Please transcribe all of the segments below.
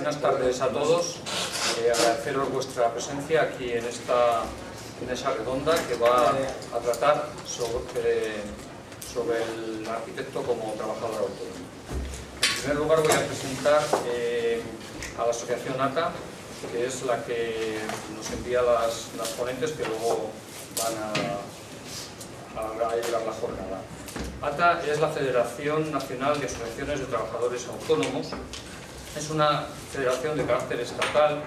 Buenas tardes a todos. Agradeceros vuestra presencia aquí en esta mesa redonda que va a tratar sobre el arquitecto como trabajador autónomo. En primer lugar voy a presentar a la asociación ATA, que es la que nos envía las ponentes que luego van a llevar la jornada. ATA es la Federación Nacional de Asociaciones de Trabajadores Autónomos. Es una federación de carácter estatal,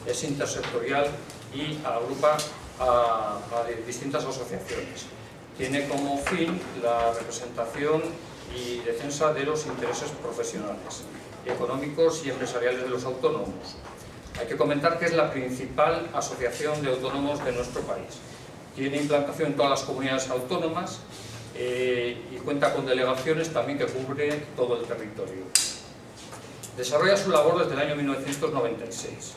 es intersectorial y agrupa a distintas asociaciones. Tiene como fin la representación y defensa de los intereses profesionales, económicos y empresariales de los autónomos. Hay que comentar que es la principal asociación de autónomos de nuestro país. Tiene implantación en todas las comunidades autónomas y cuenta con delegaciones también que cubren todo el territorio. Desarrolla su labor desde el año 1996.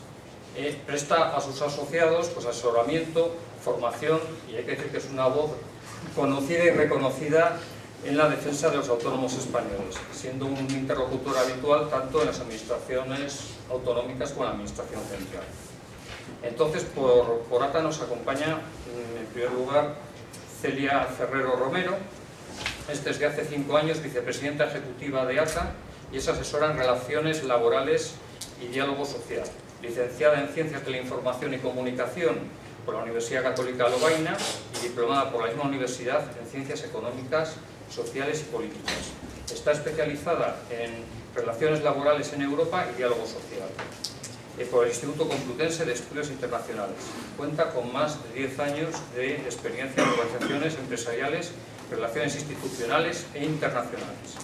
Presta a sus asociados asesoramiento, formación y hay que decir que es una voz conocida y reconocida en la defensa de los autónomos españoles, siendo un interlocutor habitual tanto en las administraciones autonómicas como en la administración central. Entonces, por ATA nos acompaña, en primer lugar, Celia Ferrero Romero. Es desde hace 5 años vicepresidenta ejecutiva de ATA y es asesora en relaciones laborales y diálogo social. Licenciada en Ciencias de la Información y Comunicación por la Universidad Católica Lovaina y diplomada por la misma universidad en Ciencias Económicas, Sociales y Políticas. Está especializada en relaciones laborales en Europa y diálogo social por el Instituto Complutense de Estudios Internacionales. Cuenta con más de 10 años de experiencia en organizaciones empresariales, relaciones institucionales e internacionales.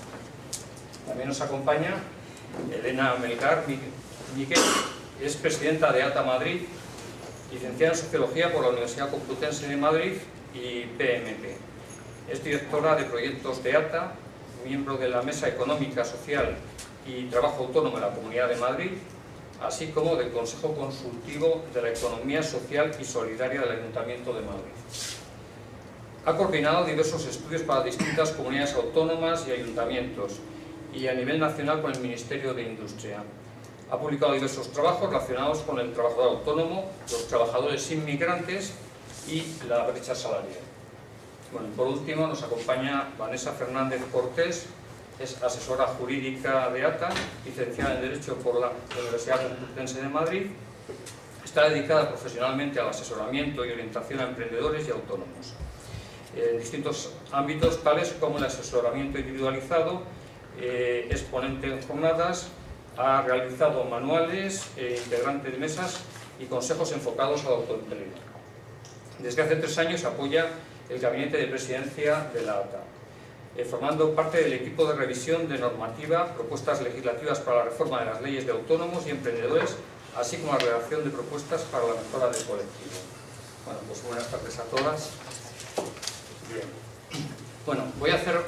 También nos acompaña Elena Melgar Miquel, es presidenta de ATA Madrid, licenciada en Sociología por la Universidad Complutense de Madrid y PMP. Es directora de proyectos de ATA, miembro de la Mesa Económica, Social y Trabajo Autónomo de la Comunidad de Madrid, así como del Consejo Consultivo de la Economía Social y Solidaria del Ayuntamiento de Madrid. Ha coordinado diversos estudios para distintas comunidades autónomas y ayuntamientos y a nivel nacional con el Ministerio de Industria. Ha publicado diversos trabajos relacionados con el trabajador autónomo, los trabajadores inmigrantes y la brecha salarial. Bueno, por último nos acompaña Vanessa Fernández Cortés, es asesora jurídica de ATA, licenciada en Derecho por la Universidad Complutense de Madrid. Está dedicada profesionalmente al asesoramiento y orientación a emprendedores y autónomos en distintos ámbitos, tales como el asesoramiento individualizado, es ponente en jornadas, ha realizado manuales, integrante de mesas y consejos enfocados al autoempleo. Desde hace 3 años apoya el Gabinete de Presidencia de la ATA, formando parte del equipo de revisión de normativa, propuestas legislativas para la reforma de las leyes de autónomos y emprendedores, así como la redacción de propuestas para la mejora del colectivo. Bueno, pues buenas tardes a todas. Bien. Bueno, voy a hacer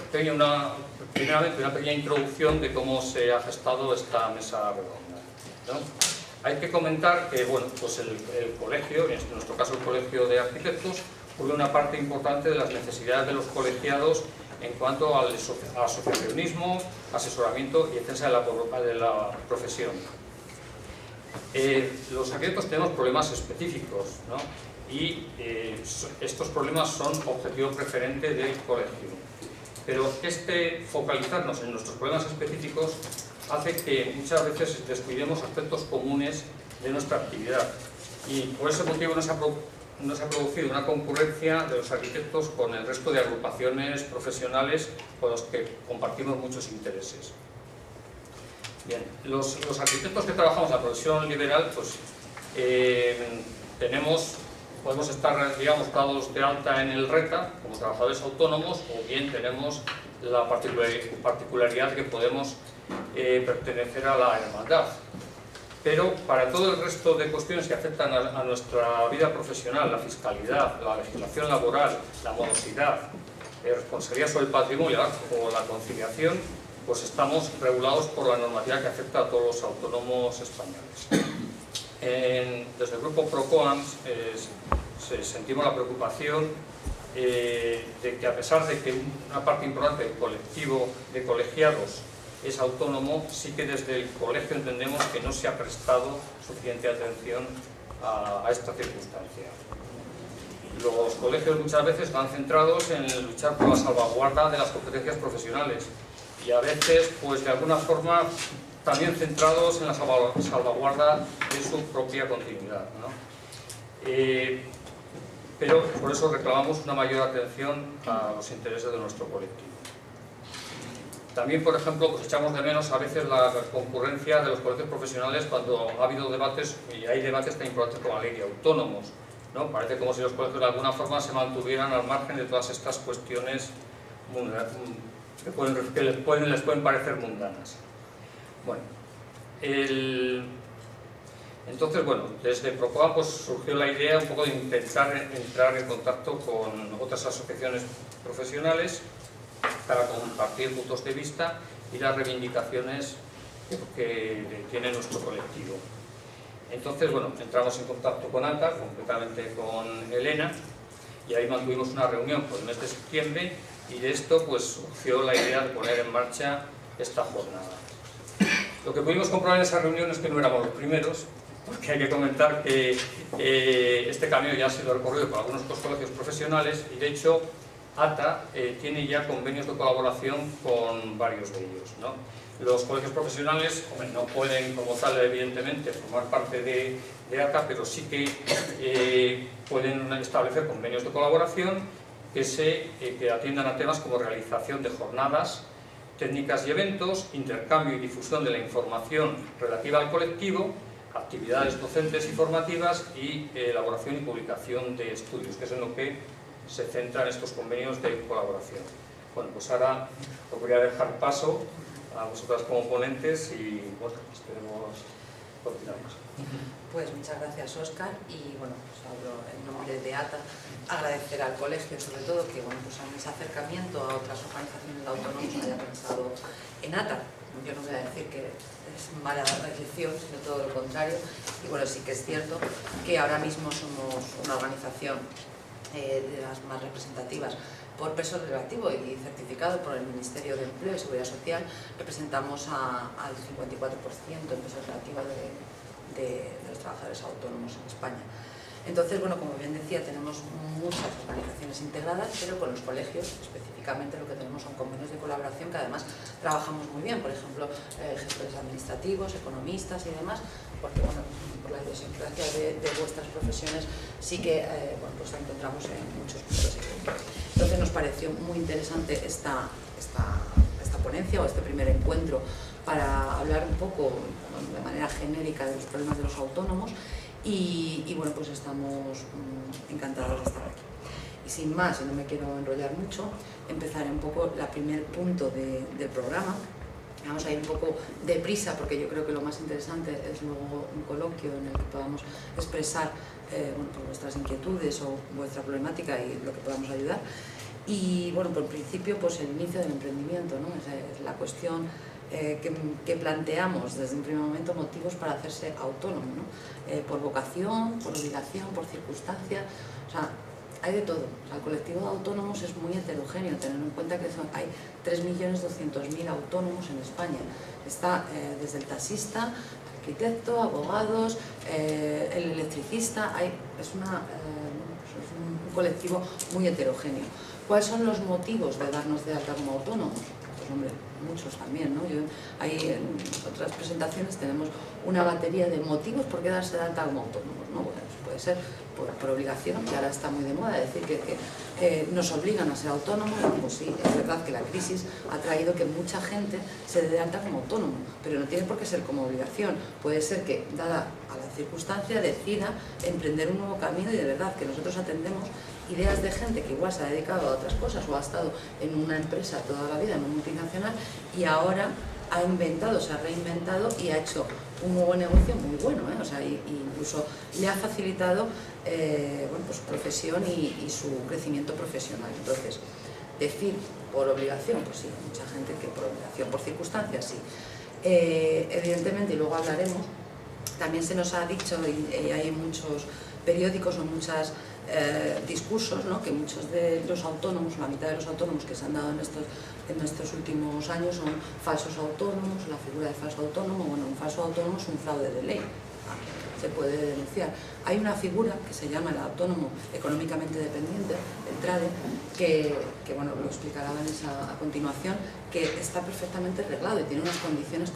primeramente una pequeña introducción de cómo se ha gestado esta mesa redonda, ¿no? Hay que comentar que bueno, pues el colegio, en nuestro caso el Colegio de Arquitectos, cubre una parte importante de las necesidades de los colegiados en cuanto al asociacionismo, asesoramiento y defensa de la profesión. Los arquitectos tenemos problemas específicos, ¿no? Y estos problemas son objetivo preferente del colegio. Pero focalizarnos en nuestros problemas específicos hace que muchas veces descuidemos aspectos comunes de nuestra actividad. Y por ese motivo nos ha producido una concurrencia de los arquitectos con el resto de agrupaciones profesionales con los que compartimos muchos intereses. Bien, los arquitectos que trabajamos en la profesión liberal, pues podemos estar, digamos, dados de alta en el RETA como trabajadores autónomos, o bien tenemos la particularidad de que podemos pertenecer a la hermandad. Pero para todo el resto de cuestiones que afectan a nuestra vida profesional, la fiscalidad, la legislación laboral, la morosidad, responsabilidad sobre el patrimonio o la conciliación, pues estamos regulados por la normativa que afecta a todos los autónomos españoles. Desde el grupo PROCOAMS sentimos la preocupación de que, a pesar de que una parte importante del colectivo de colegiados es autónomo, sí que desde el colegio entendemos que no se ha prestado suficiente atención a esta circunstancia. Los colegios muchas veces están centrados en luchar por la salvaguarda de las competencias profesionales y a veces, pues de alguna forma, también centrados en la salvaguarda de su propia continuidad, ¿no? Pero por eso reclamamos una mayor atención a los intereses de nuestro colectivo. También, por ejemplo, pues echamos de menos a veces la concurrencia de los colegios profesionales cuando ha habido debates, y hay debates tan importantes como la ley de autónomos, ¿no? Parece como si los colegios de alguna forma se mantuvieran al margen de todas estas cuestiones que les pueden parecer mundanas. Bueno, entonces, bueno, desde Procoa pues, surgió la idea un poco de intentar entrar en contacto con otras asociaciones profesionales para compartir puntos de vista y las reivindicaciones que tiene nuestro colectivo. Entonces, bueno, entramos en contacto con ATA, concretamente con Elena, y ahí mantuvimos una reunión por el mes de septiembre y de esto pues surgió la idea de poner en marcha esta jornada. Lo que pudimos comprobar en esa reunión es que no éramos los primeros, porque hay que comentar que este camino ya ha sido recorrido por algunos otros colegios profesionales y de hecho ATA tiene ya convenios de colaboración con varios de ellos, ¿no? Los colegios profesionales, hombre, no pueden como tal evidentemente formar parte de ATA, pero sí que pueden establecer convenios de colaboración que atiendan a temas como realización de jornadas, técnicas y eventos, intercambio y difusión de la información relativa al colectivo, actividades docentes y formativas y elaboración y publicación de estudios, que es en lo que se centran estos convenios de colaboración. Bueno, pues ahora os voy a dejar paso a vosotras como ponentes y bueno, esperemos continuamos. Pues muchas gracias, Óscar, y bueno, pues hablo en nombre de ATA, agradecer al colegio sobre todo que bueno, pues en ese acercamiento a otras organizaciones de autónomos haya pensado en ATA. Yo no voy a decir que es mala elección, sino todo lo contrario, y bueno, sí que es cierto que ahora mismo somos una organización de las más representativas por peso relativo y certificado por el Ministerio de Empleo y Seguridad Social. Representamos al 54% en peso relativo de los trabajadores autónomos en España. Entonces, bueno, como bien decía, tenemos muchas organizaciones integradas, pero con los colegios específicamente lo que tenemos son convenios de colaboración que además trabajamos muy bien, por ejemplo, gestores administrativos, economistas y demás, porque bueno, por la idiosincrasia de vuestras profesiones sí que bueno, pues la encontramos en muchos puntos. Entonces nos pareció muy interesante esta ponencia o este primer encuentro para hablar un poco de manera genérica de los problemas de los autónomos. Y bueno, pues estamos encantados de estar aquí. Y sin más, y no me quiero enrollar mucho, empezaré un poco el primer punto del programa. Vamos a ir un poco deprisa porque yo creo que lo más interesante es luego un coloquio en el que podamos expresar bueno, pues vuestras inquietudes o vuestra problemática y lo que podamos ayudar. Y bueno, por principio, pues el inicio del emprendimiento, ¿no? Es la cuestión que planteamos desde un primer momento, motivos para hacerse autónomo, ¿no? Por vocación, por obligación, por circunstancia, o sea, hay de todo. O sea, el colectivo de autónomos es muy heterogéneo, teniendo en cuenta que hay 3.200.000 autónomos en España. Está desde el taxista, arquitecto, abogados, el electricista, es un colectivo muy heterogéneo. ¿Cuáles son los motivos de darnos de alta como autónomos? Pues hombre, muchos también, ¿no? Ahí en otras presentaciones tenemos una batería de motivos por qué darse de alta como autónomos, ¿no? Bueno, puede ser por obligación, que ahora está muy de moda, decir que nos obligan a ser autónomos. Pues sí, es verdad que la crisis ha traído que mucha gente se dé de alta como autónomo, pero no tiene por qué ser como obligación. Puede ser que, dada a la circunstancia, decida emprender un nuevo camino y de verdad que nosotros atendemos ideas de gente que igual se ha dedicado a otras cosas o ha estado en una empresa toda la vida, en una multinacional, y ahora ha inventado, se ha reinventado y ha hecho un nuevo negocio muy bueno, ¿eh? O sea, incluso le ha facilitado bueno, pues su profesión y su crecimiento profesional. Entonces, decir por obligación, pues sí, mucha gente que por obligación, por circunstancias, sí. Evidentemente, y luego hablaremos, también se nos ha dicho, y hay muchos periódicos o muchas discursos, ¿no?, que muchos de los autónomos, la mitad de los autónomos que se han dado en estos últimos años son falsos autónomos, la figura de falso autónomo. Bueno, un falso autónomo es un fraude de ley, se puede denunciar. Hay una figura que se llama el autónomo económicamente dependiente, el TRADE, que bueno, lo explicará Vanessa a continuación, que está perfectamente reglado y tiene unas condiciones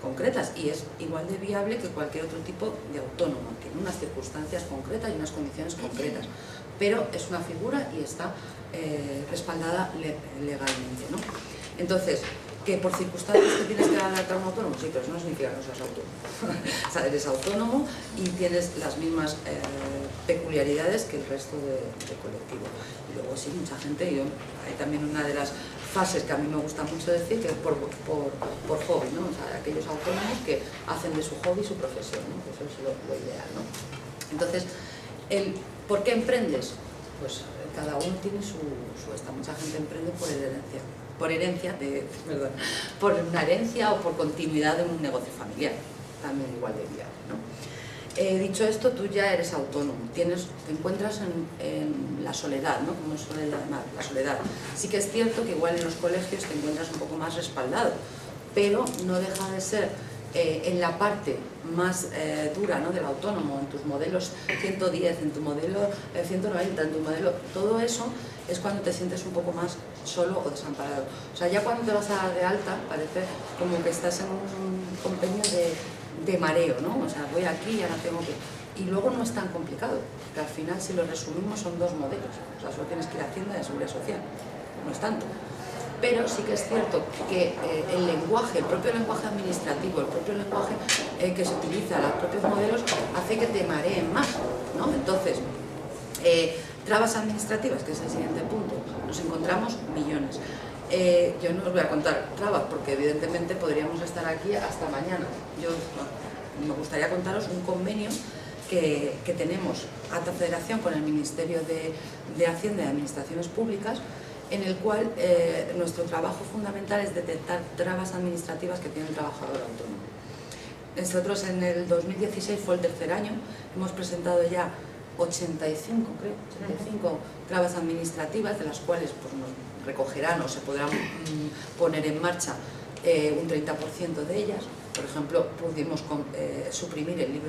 concretas y es igual de viable que cualquier otro tipo de autónomo. Tiene unas circunstancias concretas y unas condiciones concretas, pero es una figura y está respaldada legalmente, ¿no? Entonces, que por circunstancias te tienes que adaptar a un autónomo, sí, pero eso no significa que no seas autónomo. O sea, eres autónomo y tienes las mismas peculiaridades que el resto de colectivo. Y luego sí, mucha gente, hay también una de las fases que a mí me gusta mucho decir, que es por hobby, ¿no? O sea, aquellos autónomos que hacen de su hobby su profesión, ¿no? Eso es lo ideal, ¿no? Entonces, ¿por qué emprendes? Pues cada uno tiene su esta. Mucha gente emprende por una herencia o por continuidad de un negocio familiar, también igual de viable, ¿no? Dicho esto, tú ya eres autónomo, te encuentras en la soledad, ¿no? Como suele llamar, la soledad. Sí que es cierto que igual en los colegios te encuentras un poco más respaldado, pero no deja de ser en la parte más dura, ¿no?, del autónomo, en tus modelos 110, en tu modelo 190, en tu modelo, todo eso es cuando te sientes un poco más solo o desamparado. O sea, ya cuando te vas a dar de alta parece como que estás en un compendio de mareo, ¿no? O sea, voy aquí y ahora tengo que... Y luego no es tan complicado, que al final, si lo resumimos, son dos modelos. O sea, solo tienes que ir a Hacienda y a Seguridad Social, no es tanto. Pero sí que es cierto que el lenguaje, el propio lenguaje administrativo, el propio lenguaje que se utiliza, los propios modelos, hace que te mareen más, ¿no? Entonces, trabas administrativas, que es el siguiente punto, nos encontramos millones. Yo no os voy a contar trabas, porque evidentemente podríamos estar aquí hasta mañana. Me gustaría contaros un convenio que tenemos alta federación con el Ministerio de Hacienda y Administraciones Públicas, en el cual nuestro trabajo fundamental es detectar trabas administrativas que tiene el trabajador autónomo. Nosotros en el 2016 fue el tercer año, hemos presentado ya 85 trabas administrativas, de las cuales pues, nos recogerán o se podrán poner en marcha un 30% de ellas. Por ejemplo, pudimos suprimir el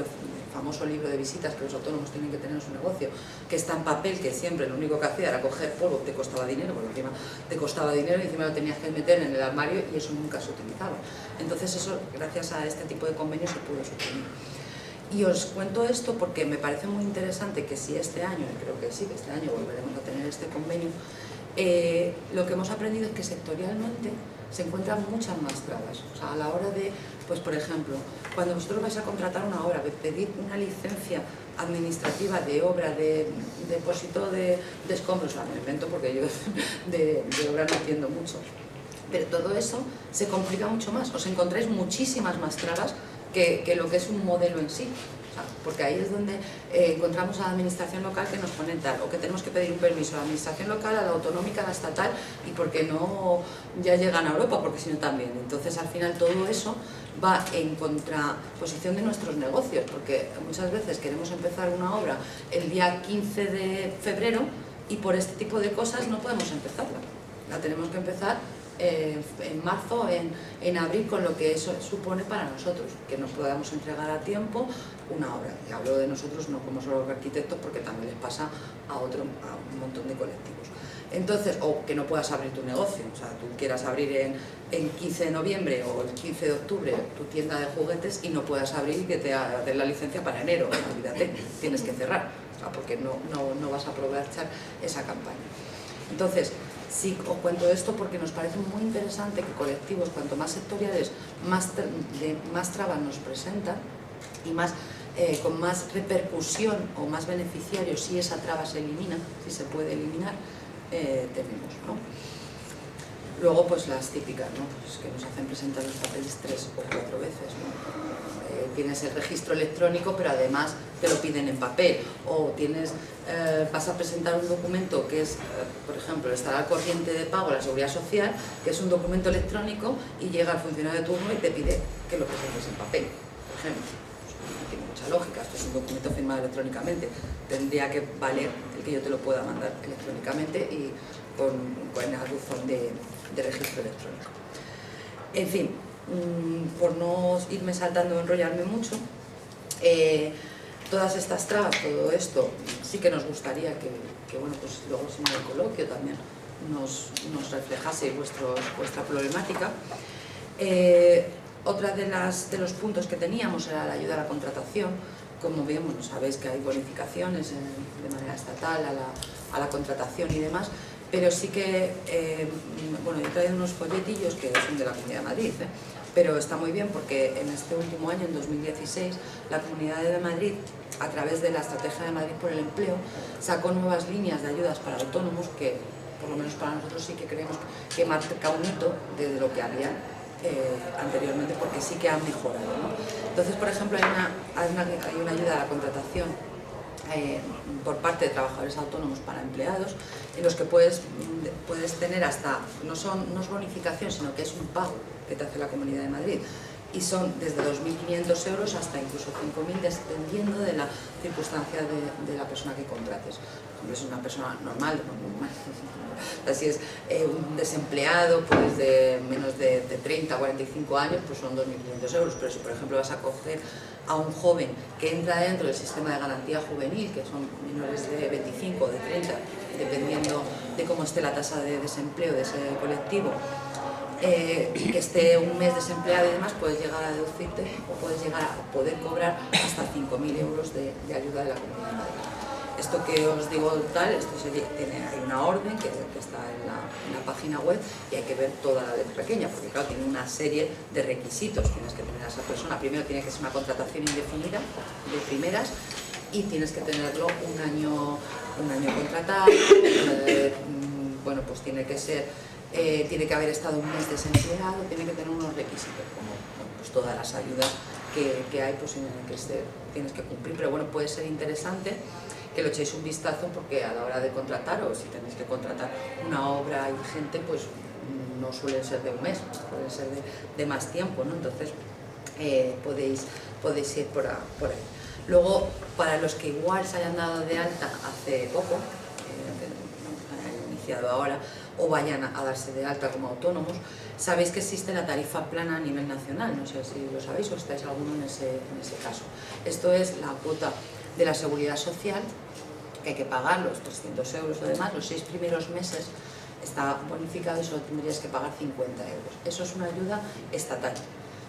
famoso libro de visitas que los autónomos tienen que tener en su negocio, que está en papel, que siempre lo único que hacía era coger polvo, te costaba dinero, porque encima te costaba dinero y encima lo tenías que meter en el armario y eso nunca se utilizaba. Entonces eso, gracias a este tipo de convenios, se pudo suprimir. Y os cuento esto porque me parece muy interesante que si este año, y creo que sí, que este año volveremos a tener este convenio, lo que hemos aprendido es que sectorialmente se encuentran muchas más trabas. O sea, a la hora de, pues por ejemplo, cuando vosotros vais a contratar una obra, pedir una licencia administrativa de obra, de depósito de escombros, o sea, me invento porque yo de obra no entiendo mucho, pero todo eso se complica mucho más, os encontráis muchísimas más trabas que lo que es un modelo en sí. Porque ahí es donde encontramos a la administración local que nos pone tal, o que tenemos que pedir un permiso a la administración local, a la autonómica, a la estatal, y porque no ya llegan a Europa, porque si no también. Entonces al final todo eso va en contraposición de nuestros negocios, porque muchas veces queremos empezar una obra el día 15 de febrero y por este tipo de cosas no podemos empezarla. La tenemos que empezar en marzo, en abril, con lo que eso supone para nosotros, que nos podamos entregar a tiempo una obra. Y hablo de nosotros no como solo arquitectos, porque también les pasa a un montón de colectivos. Entonces, o que no puedas abrir tu negocio, o sea, tú quieras abrir en 15 de noviembre o el 15 de octubre tu tienda de juguetes y no puedas abrir y que te den la licencia para enero, olvídate, tienes que cerrar, o sea, porque no vas a aprovechar esa campaña. Entonces, sí os cuento esto porque nos parece muy interesante que colectivos, cuanto más sectoriales, más trabas nos presentan y con más repercusión o más beneficiarios, si esa traba se elimina, si se puede eliminar, tenemos, ¿no? Luego, pues las típicas, ¿no? Pues que nos hacen presentar los papeles 3 o 4 veces, ¿no? Tienes el registro electrónico, pero además te lo piden en papel, o vas a presentar un documento que es, por ejemplo, estar al corriente de pago a la Seguridad Social, que es un documento electrónico, y llega el funcionario de turno y te pide que lo presentes en papel, por ejemplo. Pues no tiene mucha lógica, esto es un documento firmado electrónicamente, tendría que valer el que yo te lo pueda mandar electrónicamente y con el buzón de registro electrónico. En fin, por no irme saltando o enrollarme mucho, todas estas trabas, todo esto, sí que nos gustaría que bueno, pues luego en el coloquio también nos reflejase vuestra problemática. Otra de los puntos que teníamos era la ayuda a la contratación. Como bien, bueno, sabéis que hay bonificaciones de manera estatal a la contratación y demás, pero sí que, bueno, he traído unos folletillos que son de la Comunidad de Madrid, pero está muy bien porque en este último año, en 2016, la Comunidad de Madrid, a través de la Estrategia de Madrid por el Empleo, sacó nuevas líneas de ayudas para autónomos que, por lo menos para nosotros, sí que creemos que marca un hito desde lo que había anteriormente, porque sí que han mejorado, ¿no? Entonces, por ejemplo, hay una ayuda a la contratación por parte de trabajadores autónomos para empleados, en los que puedes tener hasta, no es bonificación, sino que es un pago que te hace la Comunidad de Madrid, y son desde 2.500 euros hasta incluso 5.000, dependiendo de la circunstancia de la persona que contrates. Si es una persona normal, si es un desempleado pues de menos de 30 a 45 años, pues son 2.500 euros, pero si por ejemplo vas a coger a un joven que entra dentro del sistema de garantía juvenil, que son menores de 25 o de 30, dependiendo de cómo esté la tasa de desempleo de ese colectivo, que esté un mes desempleado y demás, puedes llegar a deducirte o puedes llegar a poder cobrar hasta 5.000 euros de ayuda de la Comunidad de Madrid. Esto que os digo tal, hay una orden que está en la página web y hay que ver toda la letra pequeña, porque claro, tiene una serie de requisitos. Tienes que tener a esa persona, primero tiene que ser una contratación indefinida de primeras, y tienes que tenerlo un año contratado, bueno, pues tiene que haber estado un mes desempleado, tiene que tener unos requisitos, como pues todas las ayudas que hay, pues en el que tienes que cumplir. Pero bueno, puede ser interesante que lo echéis un vistazo, porque a la hora de contratar, o si tenéis que contratar una obra ingente, pues no suelen ser de un mes, suelen ser de más tiempo, ¿no? Entonces podéis ir por ahí. Luego, para los que igual se hayan dado de alta hace poco, han iniciado ahora, o vayan a darse de alta como autónomos, sabéis que existe la tarifa plana a nivel nacional, no sé si lo sabéis o estáis alguno en ese caso. Esto es la cuota de la seguridad social, que hay que pagar los 300 euros o demás, los 6 primeros meses está bonificado y solo tendrías que pagar 50 euros. Eso es una ayuda estatal.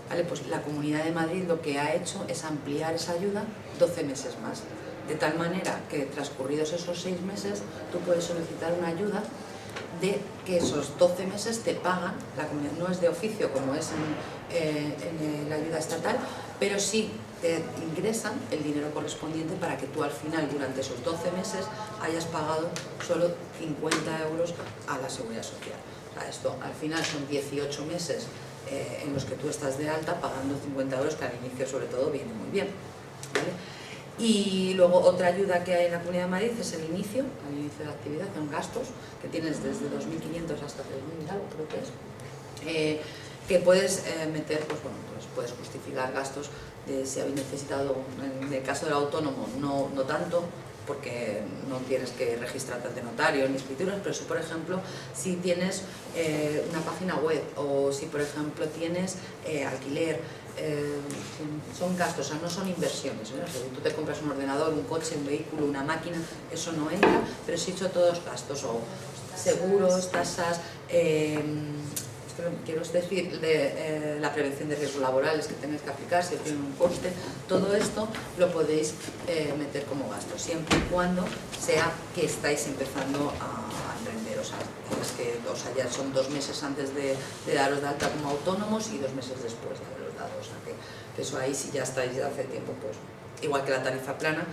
¿Vale? Pues la Comunidad de Madrid lo que ha hecho es ampliar esa ayuda 12 meses más, de tal manera que transcurridos esos 6 meses tú puedes solicitar una ayuda de que esos 12 meses te pagan, la comunidad no es de oficio como es en la ayuda estatal, pero sí te ingresan el dinero correspondiente para que tú al final, durante esos 12 meses, hayas pagado solo 50 euros a la seguridad social. O sea, esto al final son 18 meses en los que tú estás de alta pagando 50 euros, que al inicio sobre todo viene muy bien, ¿vale? Y luego otra ayuda que hay en la Comunidad de Madrid es al inicio de la actividad, son gastos que tienes desde 2.500 hasta 3.000 algo, creo que es, que puedes meter, pues bueno, pues puedes justificar gastos de si habéis necesitado, en el caso del autónomo no tanto, porque no tienes que registrarte ante notario ni escrituras, pero si por ejemplo si tienes una página web, o si por ejemplo tienes alquiler, son gastos, o sea, no son inversiones, ¿eh? O sea, si tú te compras un ordenador, un coche, un vehículo, una máquina, eso no entra, pero sí he hecho todos los gastos, o seguros, tasas, quiero decir, de la prevención de riesgos laborales que tenéis que aplicar, si tiene un coste, todo esto lo podéis meter como gasto, siempre y cuando sea que estáis empezando a emprender, o sea, ya son 2 meses antes de daros de alta como autónomos y 2 meses después de haberos dado, o sea, que eso ahí, si ya estáis ya hace tiempo, pues igual que la tarifa plana,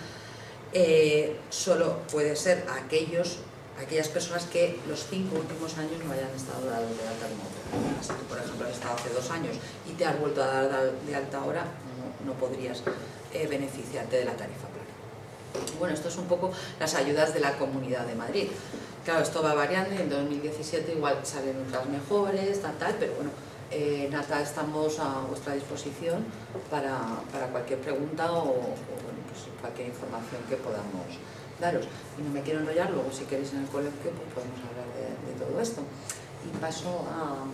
solo puede ser aquellas personas que los 5 últimos años no hayan estado dados de alta como autónomos. Si tú, por ejemplo, has estado hace 2 años y te has vuelto a dar de alta ahora, no podrías beneficiarte de la tarifa plana. Bueno, esto es un poco las ayudas de la Comunidad de Madrid. Claro, esto va variando y en 2017 igual salen otras mejores, tal, pero bueno, Nata, estamos a vuestra disposición para cualquier pregunta o bueno, pues cualquier información que podamos daros. Y no me quiero enrollar, luego si queréis en el colegio pues podemos hablar de todo esto. Y paso a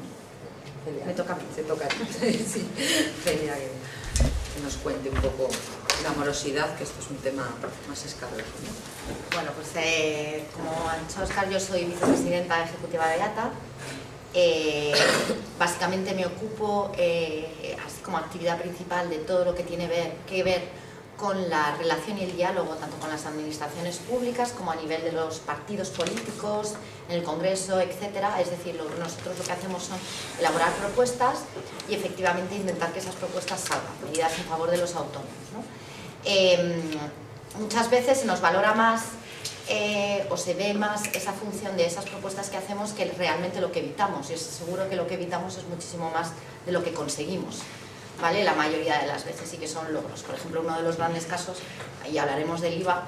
Celia. Me toca a mí. Se toca a ti. Sí, Celia, que nos cuente un poco la morosidad, que esto es un tema más escabroso, ¿no? Bueno, pues como ha dicho Óscar, yo soy vicepresidenta ejecutiva de ATA. Básicamente me ocupo, así como actividad principal, de todo lo que tiene que ver con la relación y el diálogo tanto con las administraciones públicas como a nivel de los partidos políticos, en el Congreso, etcétera. Es decir, nosotros lo que hacemos son elaborar propuestas y efectivamente intentar que esas propuestas salgan, medidas en favor de los autónomos, ¿no? Muchas veces se nos valora más o se ve más esa función de esas propuestas que hacemos que realmente lo que evitamos, y seguro que lo que evitamos es muchísimo más de lo que conseguimos, ¿vale? La mayoría de las veces sí que son logros. Por ejemplo, uno de los grandes casos, y hablaremos del IVA,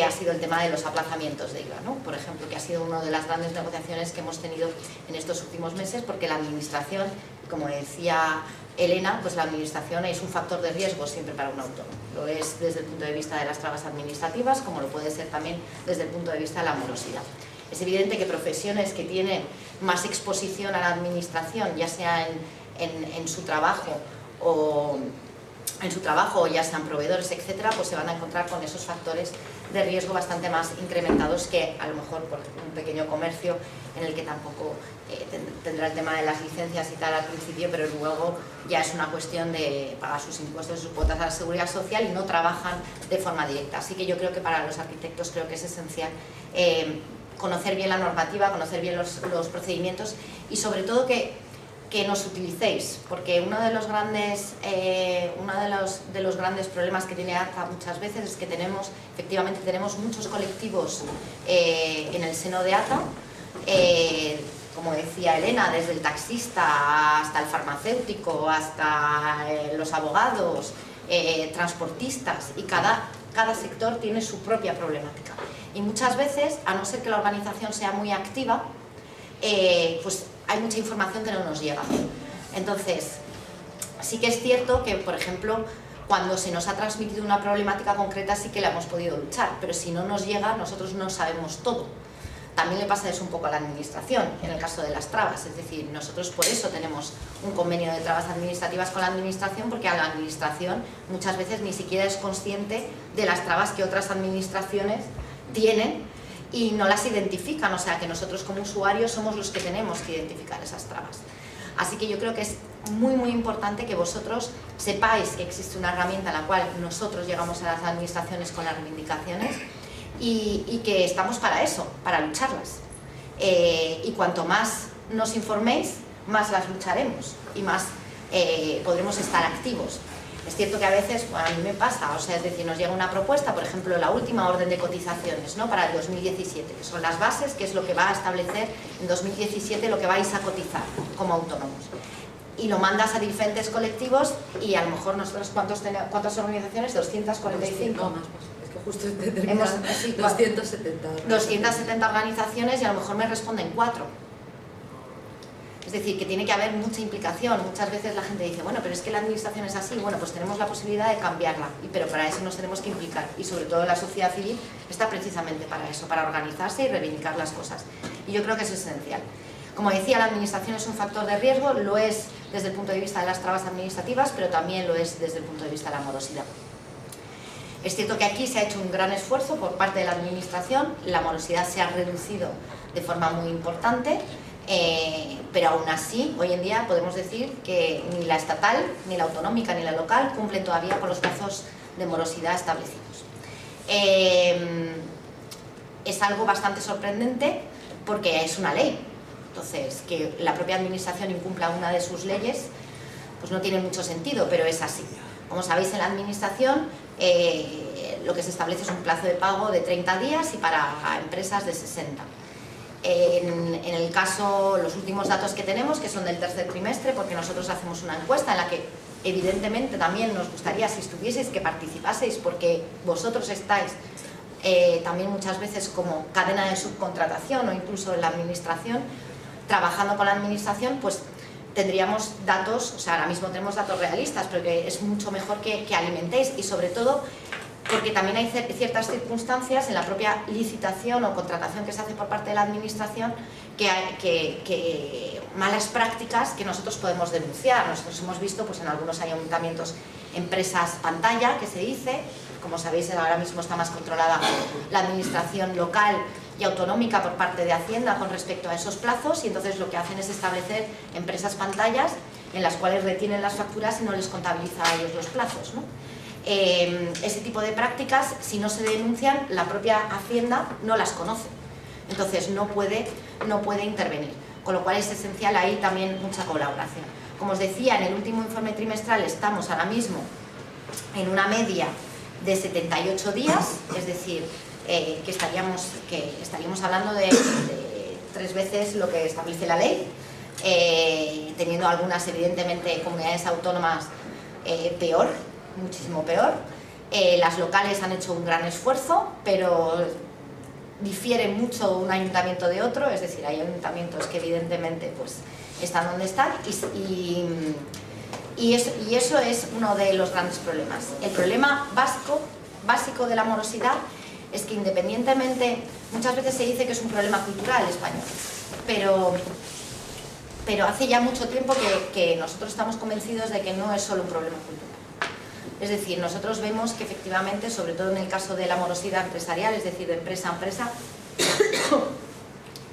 ha sido el tema de los aplazamientos de IVA, ¿no? Por ejemplo, que ha sido una de las grandes negociaciones que hemos tenido en estos últimos meses, porque la administración, como decía Elena, pues la administración es un factor de riesgo siempre para un autónomo. Lo es desde el punto de vista de las trabas administrativas, como lo puede ser también desde el punto de vista de la morosidad. Es evidente que profesiones que tienen más exposición a la administración, ya sea en su trabajo o ya sean proveedores, etcétera, pues se van a encontrar con esos factores de riesgo bastante más incrementados que a lo mejor por un pequeño comercio en el que tampoco tendrá el tema de las licencias y tal al principio, pero luego ya es una cuestión de pagar sus impuestos, sus cuotas a la seguridad social y no trabajan de forma directa. Así que yo creo que para los arquitectos creo que es esencial conocer bien la normativa, conocer bien los procedimientos y sobre todo que nos utilicéis, porque uno de los grandes problemas que tiene ATA muchas veces es que efectivamente tenemos muchos colectivos en el seno de ATA, como decía Elena, desde el taxista hasta el farmacéutico, hasta los abogados, transportistas, y cada sector tiene su propia problemática. Y muchas veces, a no ser que la organización sea muy activa, pues hay mucha información que no nos llega. Entonces, sí que es cierto que, por ejemplo, cuando se nos ha transmitido una problemática concreta sí que la hemos podido luchar, pero si no nos llega, nosotros no sabemos todo. También le pasa eso un poco a la administración, en el caso de las trabas, es decir, nosotros por eso tenemos un convenio de trabas administrativas con la administración, porque a la administración muchas veces ni siquiera es consciente de las trabas que otras administraciones tienen y no las identifican, o sea que nosotros como usuarios somos los que tenemos que identificar esas trabas. Así que yo creo que es muy muy importante que vosotros sepáis que existe una herramienta en la cual nosotros llegamos a las administraciones con las reivindicaciones y que estamos para eso, para lucharlas. Y cuanto más nos informéis, más las lucharemos y más podremos estar activos. Es cierto que a veces, bueno, a mí me pasa, o sea, es decir, nos llega una propuesta, por ejemplo, la última orden de cotizaciones, ¿no?, para el 2017, que son las bases, que es lo que va a establecer en 2017 lo que vais a cotizar como autónomos. Y lo mandas a diferentes colectivos y a lo mejor nosotros, ¿cuántas organizaciones? 245. No, más. Es que justo tenemos 270 organizaciones y a lo mejor me responden 4. Es decir, que tiene que haber mucha implicación. Muchas veces la gente dice, bueno, pero es que la administración es así. Bueno, pues tenemos la posibilidad de cambiarla, pero para eso nos tenemos que implicar. Y sobre todo la sociedad civil está precisamente para eso, para organizarse y reivindicar las cosas. Y yo creo que eso es esencial. Como decía, la administración es un factor de riesgo, lo es desde el punto de vista de las trabas administrativas, pero también lo es desde el punto de vista de la morosidad. Es cierto que aquí se ha hecho un gran esfuerzo por parte de la administración, la morosidad se ha reducido de forma muy importante, pero aún así, hoy en día podemos decir que ni la estatal, ni la autonómica, ni la local cumplen todavía con los plazos de morosidad establecidos. Es algo bastante sorprendente porque es una ley, entonces que la propia administración incumpla una de sus leyes pues no tiene mucho sentido, pero es así. Como sabéis, en la administración lo que se establece es un plazo de pago de 30 días y para empresas de 60. En el caso, los últimos datos que tenemos, que son del tercer trimestre, porque nosotros hacemos una encuesta en la que evidentemente también nos gustaría, si estuvieseis, que participaseis, porque vosotros estáis también muchas veces como cadena de subcontratación o incluso en la administración, trabajando con la administración, pues tendríamos datos, o sea, ahora mismo tenemos datos realistas, pero que es mucho mejor que alimentéis y sobre todo porque también hay ciertas circunstancias en la propia licitación o contratación que se hace por parte de la administración que malas prácticas que nosotros podemos denunciar. Nosotros hemos visto pues, en algunos ayuntamientos empresas pantalla, que se dice, como sabéis ahora mismo está más controlada la administración local y autonómica por parte de Hacienda con respecto a esos plazos, y entonces lo que hacen es establecer empresas pantallas en las cuales retienen las facturas y no les contabiliza a ellos los plazos, ¿no? Ese tipo de prácticas, si no se denuncian, la propia Hacienda no las conoce, entonces no puede intervenir, con lo cual es esencial ahí también mucha colaboración. Como os decía, en el último informe trimestral estamos ahora mismo en una media de 78 días, es decir, que estaríamos hablando de 3 veces lo que establece la ley, teniendo algunas evidentemente comunidades autónomas peor, muchísimo peor. Las locales han hecho un gran esfuerzo, pero difiere mucho un ayuntamiento de otro, es decir, hay ayuntamientos que evidentemente pues, están donde están y eso es uno de los grandes problemas. El problema básico de la morosidad es que independientemente, muchas veces se dice que es un problema cultural español, pero hace ya mucho tiempo que nosotros estamos convencidos de que no es solo un problema cultural. Es decir, nosotros vemos que efectivamente, sobre todo en el caso de la morosidad empresarial, es decir, de empresa a empresa,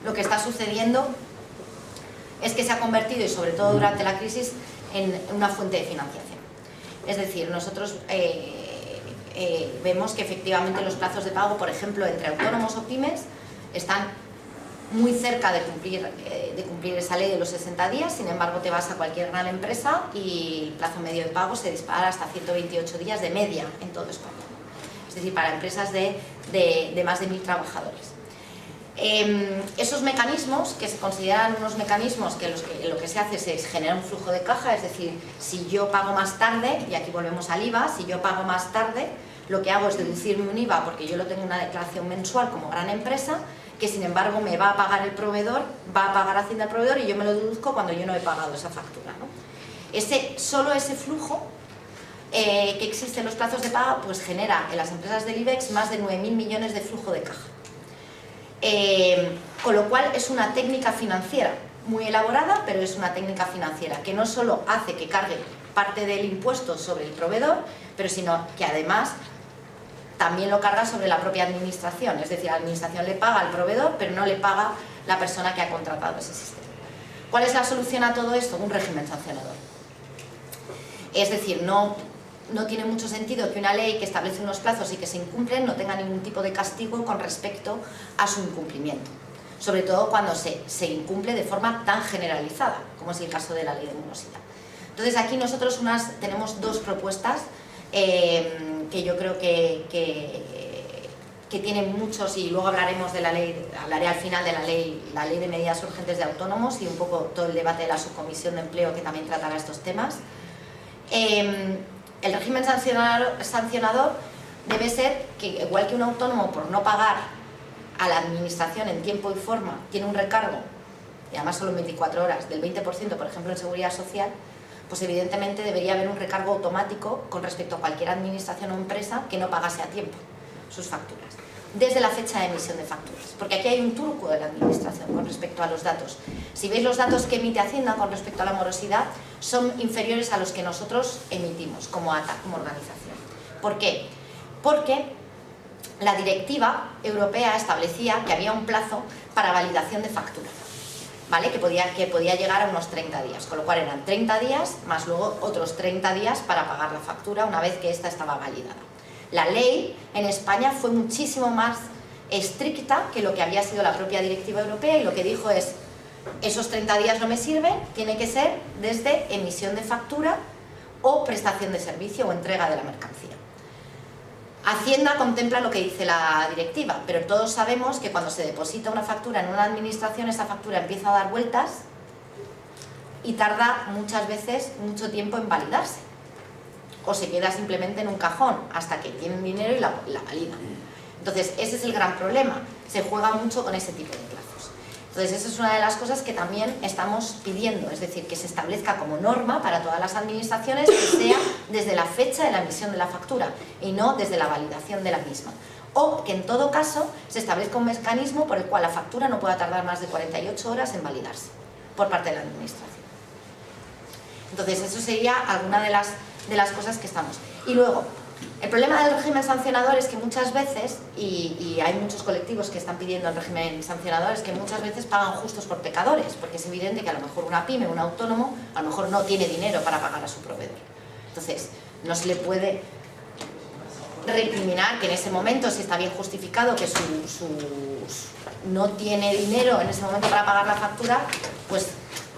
lo que está sucediendo es que se ha convertido, y sobre todo durante la crisis, en una fuente de financiación. Es decir, nosotros vemos que efectivamente los plazos de pago, por ejemplo, entre autónomos o pymes, están muy cerca de cumplir esa ley de los 60 días, sin embargo te vas a cualquier gran empresa y el plazo medio de pago se dispara hasta 128 días de media en todo España. Es decir, para empresas de más de 1000 trabajadores. Esos mecanismos, que se consideran unos mecanismos que lo que se hace es generar un flujo de caja, es decir, si yo pago más tarde, y aquí volvemos al IVA, si yo pago más tarde, lo que hago es deducirme un IVA porque yo lo tengo en una declaración mensual como gran empresa, que sin embargo me va a pagar el proveedor, va a pagar Hacienda al proveedor y yo me lo deduzco cuando yo no he pagado esa factura, ¿no? Solo ese flujo que existe en los plazos de pago pues genera en las empresas del IBEX más de 9.000 millones de flujo de caja. Con lo cual es una técnica financiera muy elaborada, pero es una técnica financiera que no solo hace que cargue parte del impuesto sobre el proveedor, pero sino que además también lo carga sobre la propia administración, es decir, la administración le paga al proveedor, pero no le paga la persona que ha contratado ese sistema. ¿Cuál es la solución a todo esto? Un régimen sancionador. Es decir, no tiene mucho sentido que una ley que establece unos plazos y que se incumplen no tenga ningún tipo de castigo con respecto a su incumplimiento, sobre todo cuando se incumple de forma tan generalizada, como es el caso de la ley de morosidad. Entonces aquí nosotros tenemos 2 propuestas que yo creo que tienen muchos, y luego hablaremos de la ley, hablaré al final de la ley de medidas urgentes de autónomos y un poco todo el debate de la subcomisión de empleo que también tratará estos temas. El régimen sancionador debe ser que, igual que un autónomo por no pagar a la administración en tiempo y forma tiene un recargo, y además solo en 24 horas, del 20%, por ejemplo en seguridad social, pues evidentemente debería haber un recargo automático con respecto a cualquier administración o empresa que no pagase a tiempo sus facturas, desde la fecha de emisión de facturas, porque aquí hay un truco de la administración con respecto a los datos. Si veis los datos que emite Hacienda con respecto a la morosidad, son inferiores a los que nosotros emitimos como ATA, como organización. ¿Por qué? Porque la directiva europea establecía que había un plazo para validación de factura, ¿vale? que podía llegar a unos 30 días, con lo cual eran 30 días más luego otros 30 días para pagar la factura una vez que esta estaba validada. La ley en España fue muchísimo más estricta que lo que había sido la propia directiva europea, y lo que dijo es: esos 30 días no me sirven, tiene que ser desde emisión de factura o prestación de servicio o entrega de la mercancía. Hacienda contempla lo que dice la directiva, pero todos sabemos que cuando se deposita una factura en una administración, esa factura empieza a dar vueltas y tarda muchas veces mucho tiempo en validarse, o se queda simplemente en un cajón hasta que tienen dinero y la validan. Entonces ese es el gran problema, se juega mucho con ese tipo de plazos. Entonces, esa es una de las cosas que también estamos pidiendo, es decir, que se establezca como norma para todas las administraciones que sea desde la fecha de la emisión de la factura y no desde la validación de la misma. O que en todo caso se establezca un mecanismo por el cual la factura no pueda tardar más de 48 horas en validarse por parte de la administración. Entonces, eso sería alguna de las cosas que estamos. Y luego, el problema del régimen sancionador es que muchas veces, y hay muchos colectivos que están pidiendo el régimen sancionador, es que muchas veces pagan justos por pecadores, porque es evidente que a lo mejor una pyme, un autónomo, a lo mejor no tiene dinero para pagar a su proveedor. Entonces, no se le puede recriminar que en ese momento, si está bien justificado que no tiene dinero en ese momento para pagar la factura, pues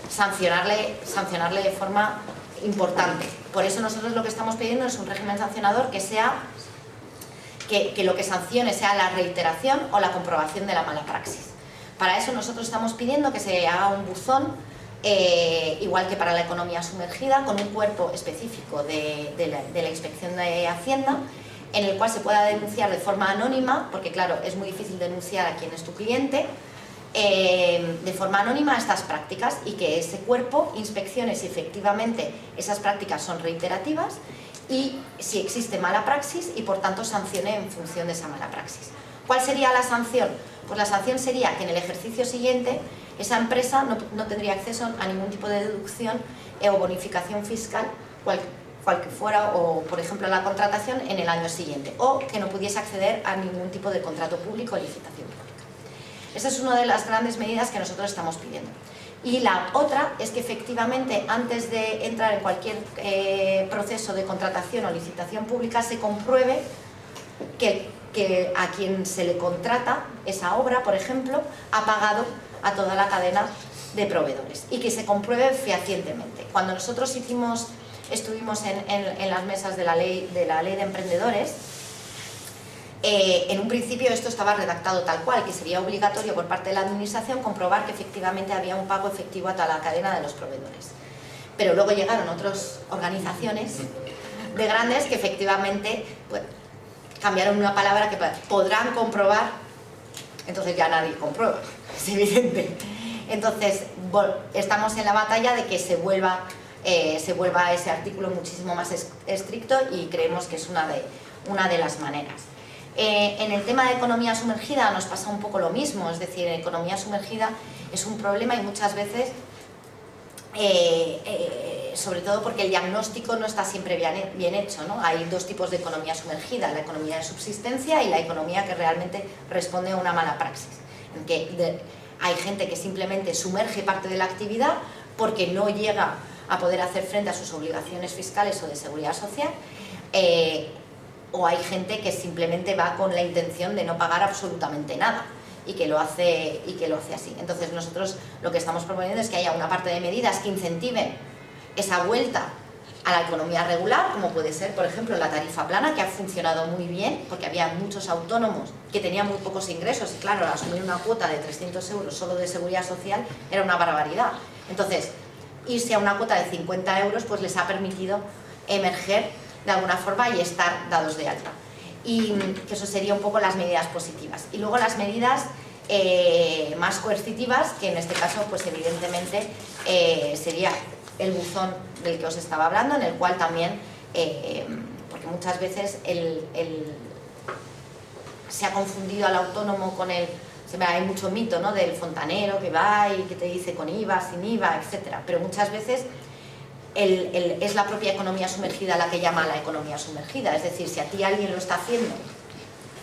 sancionarle de forma importante. Por eso nosotros lo que estamos pidiendo es un régimen sancionador que sea que lo que sancione sea la reiteración o la comprobación de la mala praxis. Para eso nosotros estamos pidiendo que se haga un buzón, igual que para la economía sumergida, con un cuerpo específico de la Inspección de Hacienda, en el cual se pueda denunciar de forma anónima, porque claro, es muy difícil denunciar a quien es tu cliente, de forma anónima estas prácticas, y que ese cuerpo inspeccione si efectivamente esas prácticas son reiterativas y si existe mala praxis y por tanto sancione en función de esa mala praxis. ¿Cuál sería la sanción? Pues la sanción sería que en el ejercicio siguiente esa empresa no tendría acceso a ningún tipo de deducción o bonificación fiscal, cual que fuera, o por ejemplo la contratación en el año siguiente, o que no pudiese acceder a ningún tipo de contrato público o licitación pública. Esa es una de las grandes medidas que nosotros estamos pidiendo. Y la otra es que efectivamente antes de entrar en cualquier proceso de contratación o licitación pública se compruebe que a quien se le contrata esa obra, por ejemplo, ha pagado a toda la cadena de proveedores y que se compruebe fehacientemente. Cuando nosotros estuvimos en las mesas de la ley de emprendedores, en un principio esto estaba redactado tal cual, que sería obligatorio por parte de la administración comprobar que efectivamente había un pago efectivo a toda la cadena de los proveedores. Pero luego llegaron otras organizaciones de grandes que efectivamente pues, cambiaron una palabra que podrán comprobar, entonces ya nadie comprueba, es evidente. Entonces estamos en la batalla de que se vuelva ese artículo muchísimo más estricto, y creemos que es una de las maneras. En el tema de economía sumergida nos pasa un poco lo mismo, es decir, economía sumergida es un problema y muchas veces, sobre todo porque el diagnóstico no está siempre bien hecho, ¿no? Hay dos tipos de economía sumergida, la economía de subsistencia y la economía que realmente responde a una mala praxis, en que hay gente que simplemente sumerge parte de la actividad porque no llega a poder hacer frente a sus obligaciones fiscales o de seguridad social, o hay gente que simplemente va con la intención de no pagar absolutamente nada y que lo hace así. Entonces nosotros lo que estamos proponiendo es que haya una parte de medidas que incentiven esa vuelta a la economía regular, como puede ser, por ejemplo, la tarifa plana, que ha funcionado muy bien, porque había muchos autónomos que tenían muy pocos ingresos y claro, asumir una cuota de 300 euros solo de seguridad social era una barbaridad. Entonces, irse a una cuota de 50 euros pues les ha permitido emerger de alguna forma y estar dados de alta. Y que eso sería un poco las medidas positivas. Y luego las medidas más coercitivas, que en este caso pues evidentemente sería el buzón del que os estaba hablando, en el cual también, porque muchas veces se ha confundido al autónomo con hay mucho mito, ¿no?, del fontanero que va y que te dice con IVA, sin IVA, etc. Pero muchas veces es la propia economía sumergida la que llama a la economía sumergida. Es decir, si a ti alguien lo está haciendo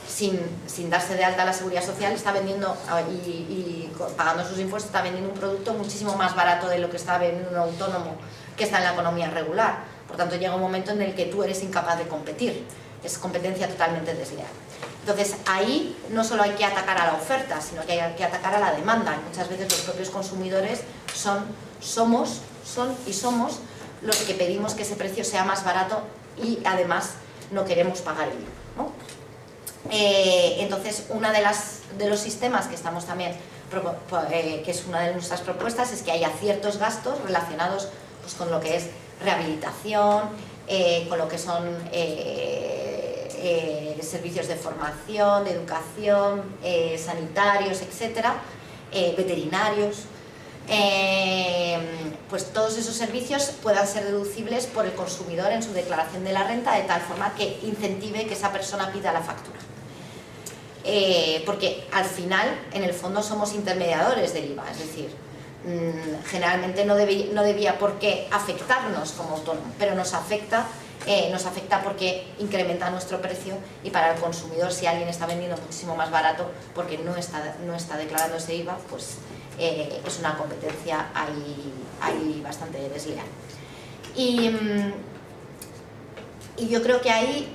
sin darse de alta a la seguridad social, está vendiendo y pagando sus impuestos, está vendiendo un producto muchísimo más barato de lo que está vendiendo un autónomo que está en la economía regular. Por tanto, llega un momento en el que tú eres incapaz de competir. Es competencia totalmente desleal. Entonces, ahí no solo hay que atacar a la oferta, sino que hay que atacar a la demanda. Y muchas veces los propios consumidores somos los que pedimos que ese precio sea más barato y además no queremos pagar el IVA, ¿no? Entonces, uno de los sistemas que estamos también, que es una de nuestras propuestas, es que haya ciertos gastos relacionados pues, con lo que es rehabilitación, con lo que son servicios de formación, de educación, sanitarios, etcétera, veterinarios, pues todos esos servicios puedan ser deducibles por el consumidor en su declaración de la renta, de tal forma que incentive que esa persona pida la factura. Porque al final, en el fondo, somos intermediadores del IVA, es decir, generalmente no debía por qué afectarnos como autónomos, pero nos afecta porque incrementa nuestro precio, y para el consumidor, si alguien está vendiendo muchísimo más barato porque no está declarando ese IVA, pues es una competencia ahí bastante desleal. Y yo creo que ahí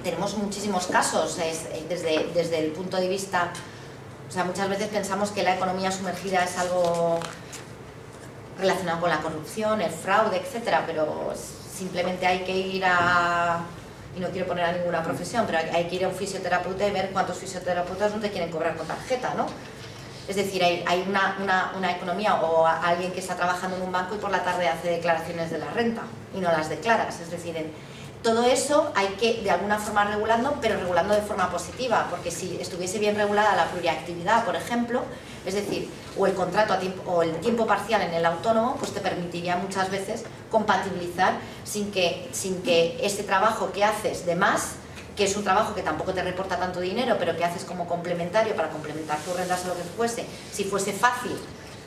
tenemos muchísimos casos, desde el punto de vista, o sea, muchas veces pensamos que la economía sumergida es algo relacionado con la corrupción, el fraude, etcétera, pero simplemente hay que ir y no quiero poner a ninguna profesión, pero hay que ir a un fisioterapeuta y ver cuántos fisioterapeutas no te quieren cobrar con tarjeta, ¿no? Es decir, hay una economía, o alguien que está trabajando en un banco y por la tarde hace declaraciones de la renta y no las declaras. Es decir, todo eso hay que de alguna forma regulando, pero regulando de forma positiva, porque si estuviese bien regulada la pluriactividad, por ejemplo, es decir, o el contrato a tiempo, o el tiempo parcial en el autónomo, pues te permitiría muchas veces compatibilizar sin que ese trabajo que haces de más, que es un trabajo que tampoco te reporta tanto dinero, pero que haces como complementario para complementar tus rentas o lo que fuese, si fuese fácil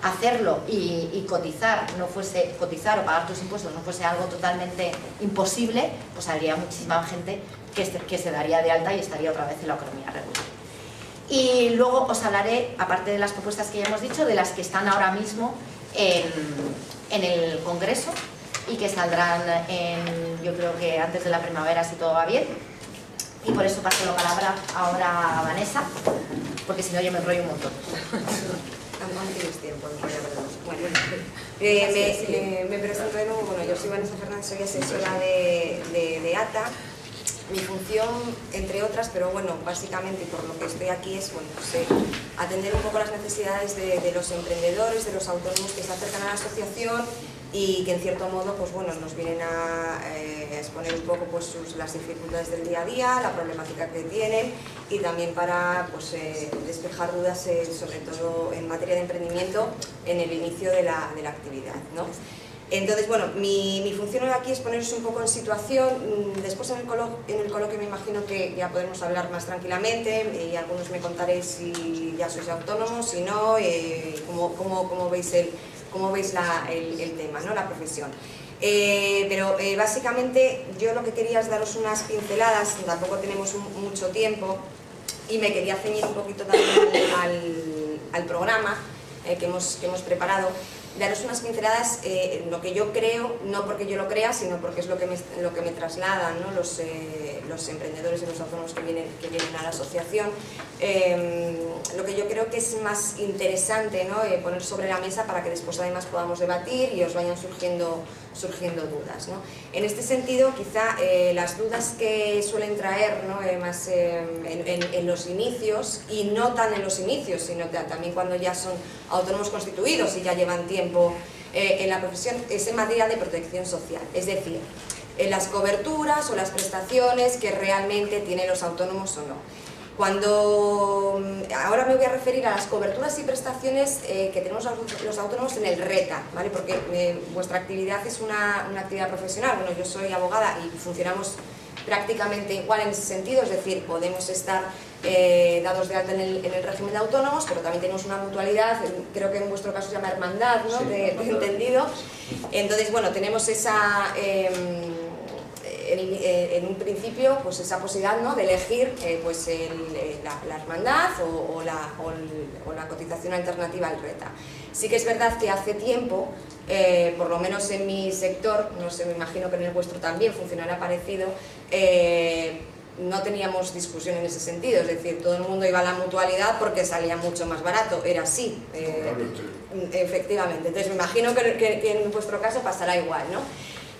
hacerlo y cotizar o pagar tus impuestos no fuese algo totalmente imposible, pues habría muchísima gente que se daría de alta y estaría otra vez en la economía regular. Y luego os hablaré, aparte de las propuestas que ya hemos dicho, de las que están ahora mismo en el Congreso y que saldrán yo creo que antes de la primavera, si todo va bien. Y por eso paso la palabra ahora a Vanessa, porque si no yo me enrollo un montón. No tienes tiempo, no voy a verlos. Bueno, me presento de nuevo. Bueno, yo soy Vanessa Fernández, soy asesora de ATA. Mi función, entre otras, pero bueno, básicamente, y por lo que estoy aquí, es bueno, pues, atender un poco las necesidades de los emprendedores, de los autónomos que se acercan a la asociación y que en cierto modo pues, bueno, nos vienen a exponer un poco pues, las dificultades del día a día, la problemática que tienen, y también para pues, despejar dudas, sobre todo en materia de emprendimiento, en el inicio de la actividad, ¿no? Entonces, bueno, mi función hoy aquí es poneros un poco en situación. Después en el coloquio me imagino que ya podremos hablar más tranquilamente, y algunos me contaréis si ya sois autónomos, si no, cómo veis el tema, ¿no? La profesión. Pero básicamente yo lo que quería es daros unas pinceladas, tampoco tenemos mucho tiempo, y me quería ceñir un poquito también al programa que hemos preparado. Daros unas pinceladas, lo que yo creo, no porque yo lo crea, sino porque es lo que me trasladan, ¿no? los emprendedores y los autónomos que vienen a la asociación. Lo que yo creo que es más interesante, ¿no? Poner sobre la mesa para que después además podamos debatir y os vayan surgiendo dudas, ¿no? En este sentido, quizá las dudas que suelen traer, ¿no? Más en los inicios, y no tan en los inicios, sino también cuando ya son autónomos constituidos y ya llevan tiempo en la profesión, es en materia de protección social, es decir, en las coberturas o las prestaciones que realmente tienen los autónomos o no. Ahora me voy a referir a las coberturas y prestaciones que tenemos los autónomos en el RETA, ¿vale? Porque vuestra actividad es una actividad profesional. Bueno, yo soy abogada y funcionamos prácticamente igual en ese sentido, es decir, podemos estar dados de alta en el régimen de autónomos, pero también tenemos una mutualidad, creo que en vuestro caso se llama hermandad, ¿no? Sí, de entendido. Entonces, bueno, tenemos esa... en un principio, pues esa posibilidad, ¿no? De elegir pues la hermandad o la cotización alternativa al RETA. Sí que es verdad que hace tiempo, por lo menos en mi sector, no sé, me imagino que en el vuestro también funcionará parecido, no teníamos discusión en ese sentido, es decir, todo el mundo iba a la mutualidad porque salía mucho más barato, era así, efectivamente. Entonces me imagino que en vuestro caso pasará igual, ¿no?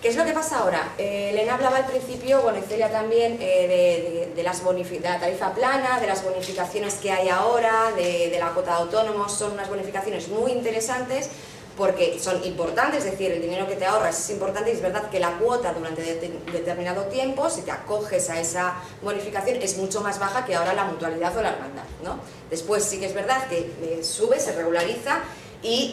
¿Qué es lo que pasa ahora? Elena hablaba al principio, bueno, y Celia también, de la tarifa plana, de las bonificaciones que hay ahora, de la cuota de autónomos. Son unas bonificaciones muy interesantes porque son importantes, es decir, el dinero que te ahorras es importante y es verdad que la cuota durante determinado tiempo, si te acoges a esa bonificación, es mucho más baja que ahora la mutualidad o la hermandad, ¿no? Después sí que es verdad que sube, se regulariza y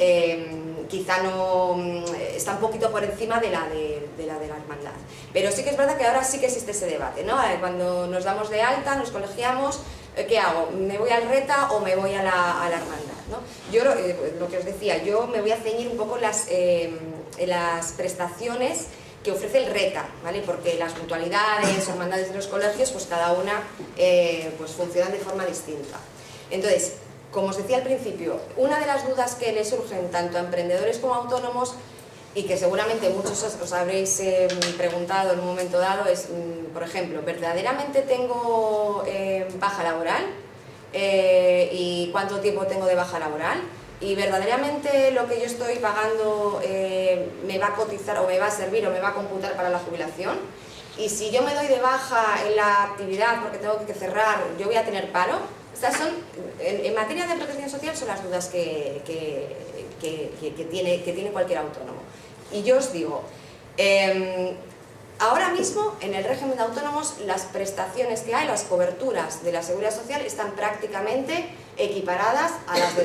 quizá no está un poquito por encima de la hermandad. Pero sí que es verdad que ahora sí que existe ese debate, ¿no? Cuando nos damos de alta, nos colegiamos, ¿qué hago? ¿Me voy al RETA o me voy a la hermandad, ¿no? Yo lo que os decía, yo me voy a ceñir un poco en las prestaciones que ofrece el RETA, ¿vale? Porque las mutualidades o hermandades de los colegios, pues cada una pues funcionan de forma distinta. Entonces, como os decía al principio, una de las dudas que le surgen tanto a emprendedores como a autónomos y que seguramente muchos os habréis preguntado en un momento dado es, por ejemplo, ¿verdaderamente tengo baja laboral? ¿Y cuánto tiempo tengo de baja laboral? ¿Y verdaderamente lo que yo estoy pagando me va a cotizar o me va a servir o me va a computar para la jubilación? Y si yo me doy de baja en la actividad porque tengo que cerrar, ¿yo voy a tener paro? Estas son, en materia de protección social, son las dudas que tiene cualquier autónomo. Y yo os digo, ahora mismo en el régimen de autónomos las prestaciones que hay, las coberturas de la seguridad social están prácticamente equiparadas a las de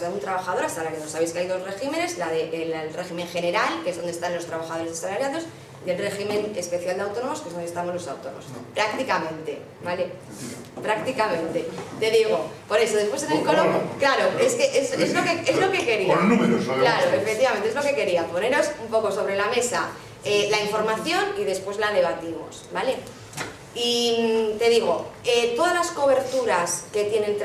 un trabajador asalariado. Sabéis que hay dos regímenes, el régimen general, que es donde están los trabajadores asalariados, y el régimen especial de autónomos, que es donde estamos los autónomos. Prácticamente, ¿vale? Prácticamente. Te digo, por eso, después en el color, claro, es que es lo que quería. Con números, claro, efectivamente, es lo que quería. Poneros un poco sobre la mesa la información y después la debatimos, ¿vale? Y te digo, todas las coberturas que tiene un